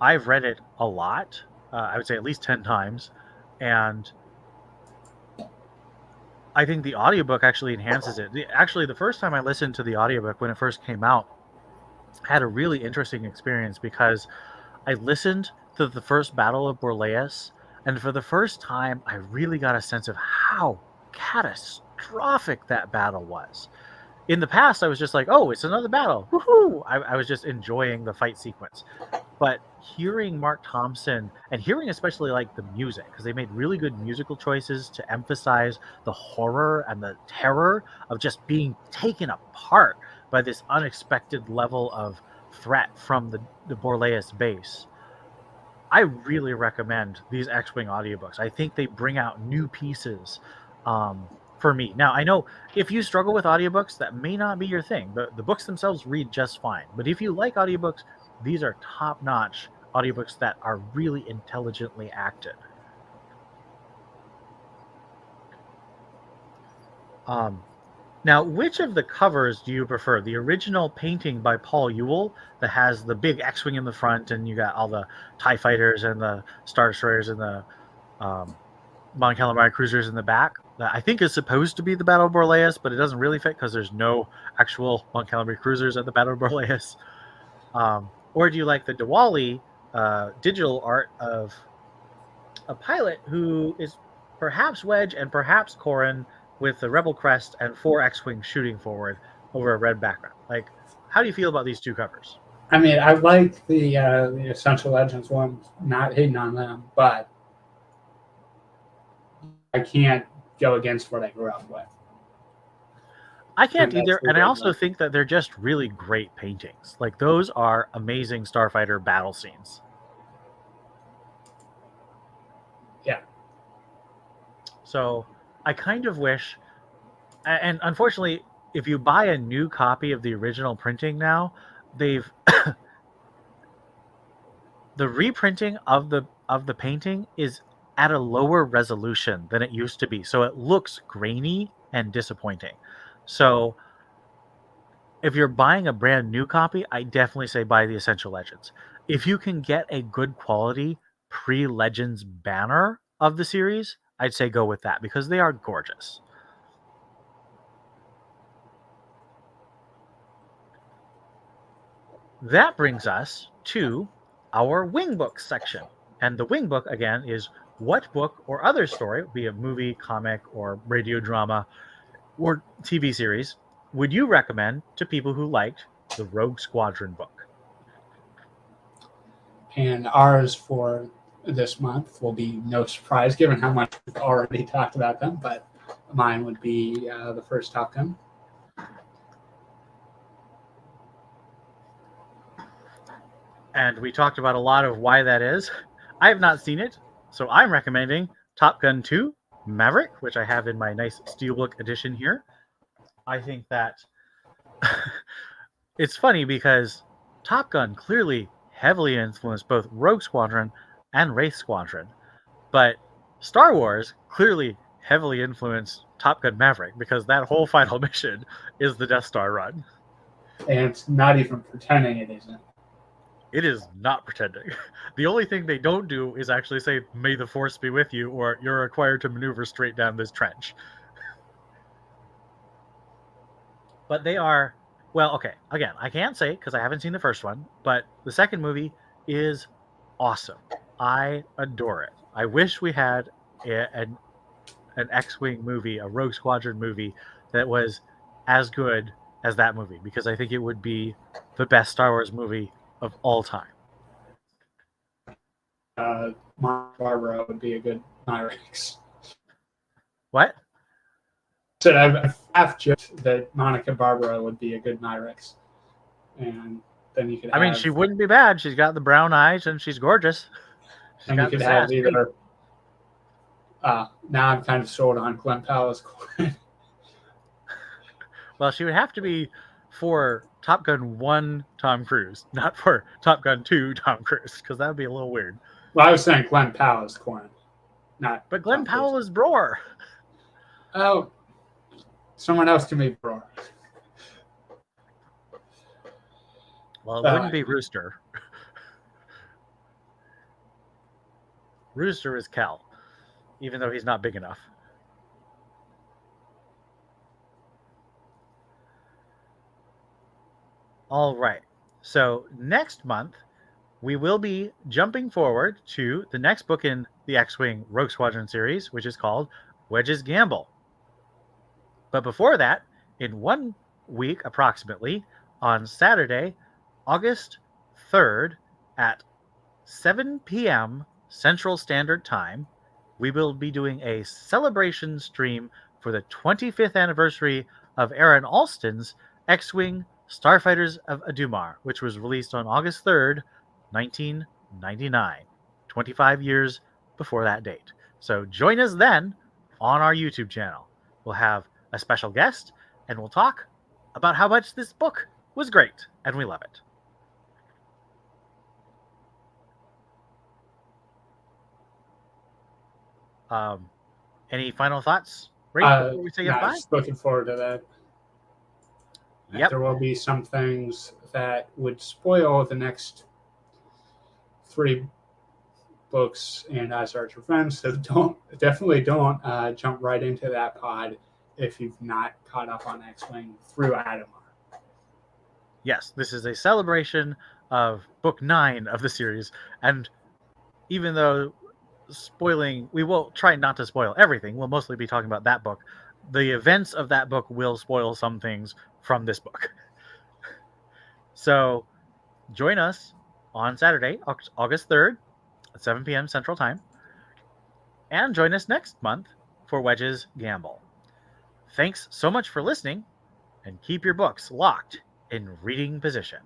I've read it a lot. I would say at least 10 times. And I think the audiobook actually enhances it. Actually, the first time I listened to the audiobook when it first came out, I had a really interesting experience because I listened to the first Battle of Borleas, and for the first time, I really got a sense of how catastrophic that battle was. In the past, I was just like, oh, it's another battle. Woohoo! I was just enjoying the fight sequence. But hearing Marc Thompson and hearing especially like the music, because they made really good musical choices to emphasize the horror and the terror of just being taken apart by this unexpected level of threat from the Borleas base. I really recommend these X-Wing audiobooks. I think they bring out new pieces for me. Now, I know if you struggle with audiobooks, that may not be your thing. The books themselves read just fine. But if you like audiobooks, these are top-notch audiobooks that are really intelligently acted. Now, which of the covers do you prefer? The original painting by Paul Ewell that has the big X-Wing in the front and you got all the TIE fighters and the Star Destroyers and the Mon Calamari cruisers in the back, that I think is supposed to be the Battle of Borleas, but it doesn't really fit because there's no actual Mon Calamari cruisers at the Battle of Borleas. Or do you like the Diwali digital art of a pilot who is perhaps Wedge and perhaps Corrin with the Rebel crest and 4 X-Wings shooting forward over a red background. Like, how do you feel about these 2 covers? I mean, I like the Essential Legends one, not hating on them, but I can't go against what I grew up with. I can't either, and I also think that they're just really great paintings. Like, those are amazing Starfighter battle scenes. Yeah. So I kind of wish, and unfortunately, if you buy a new copy of the original printing now, they've the reprinting of the painting is at a lower resolution than it used to be, so it looks grainy and disappointing. So if you're buying a brand new copy, I definitely say buy the Essential Legends. If you can get a good quality pre-Legends banner of the series, I'd say go with that because they are gorgeous. That brings us to our wing book section. And the wing book, again, is what book or other story, be it movie, comic, or radio drama, or TV series, would you recommend to people who liked the Rogue Squadron book? And ours for this month will be no surprise, given how much we've already talked about them, but mine would be the first Top Gun. And we talked about a lot of why that is. I have not seen it, so I'm recommending Top Gun 2 Maverick, which I have in my nice Steelbook edition here. I think that it's funny because Top Gun clearly heavily influenced both Rogue Squadron and Wraith Squadron, but Star Wars clearly heavily influenced Top Gun Maverick because that whole final mission is the Death Star run. And it's not even pretending it isn't. It is not pretending. The only thing they don't do is actually say, "May the Force be with you," or "You're required to maneuver straight down this trench." But they are, well, okay, again, I can't say because I haven't seen the first one, but the second movie is awesome. I adore it. I wish we had an X-Wing movie, a Rogue Squadron movie that was as good as that movie because I think it would be the best Star Wars movie of all time. Mark Barbara would be a good Nyrix. What? So I've half joked that Monica Barbara would be a good Nyrix. And then you could have... I mean, she wouldn't be bad. She's got the brown eyes and she's gorgeous. She's and you could have either... now I'm kind of sold on Glenn Powell's Corrin. Well, she would have to be for Top Gun 1 Tom Cruise, not for Top Gun 2 Tom Cruise, because that would be a little weird. Well, I was saying Glenn Powell's Corrin, not. But Glenn Powell is Bror. Oh, someone else can be Bror. Well, it wouldn't be Rooster. Rooster is Cal, even though he's not big enough. All right. So next month, we will be jumping forward to the next book in the X-Wing Rogue Squadron series, which is called Wedge's Gamble. But before that, in 1 week approximately, on Saturday, August 3rd at 7 p.m. Central Standard Time, we will be doing a celebration stream for the 25th anniversary of Aaron Alston's X-Wing Starfighters of Adumar, which was released on August 3rd, 1999, 25 years before that date. So join us then on our YouTube channel. We'll have a special guest, and we'll talk about how much this book was great, and we love it. Any final thoughts, Ray, before we say goodbye? Just looking forward to that. Yep. There will be some things that would spoil the next 3 books and As Archer Friends, so definitely don't jump right into that pod if you've not caught up on X-Wing through Adamar. Yes, this is a celebration of book 9 of the series, and even though spoiling. We will try not to spoil everything. We'll mostly be talking about that book. The events of that book will spoil some things from this book. So join us on Saturday, August 3rd at 7 p.m. Central Time. And join us next month for Wedge's Gamble. Thanks so much for listening, and keep your books locked in reading position.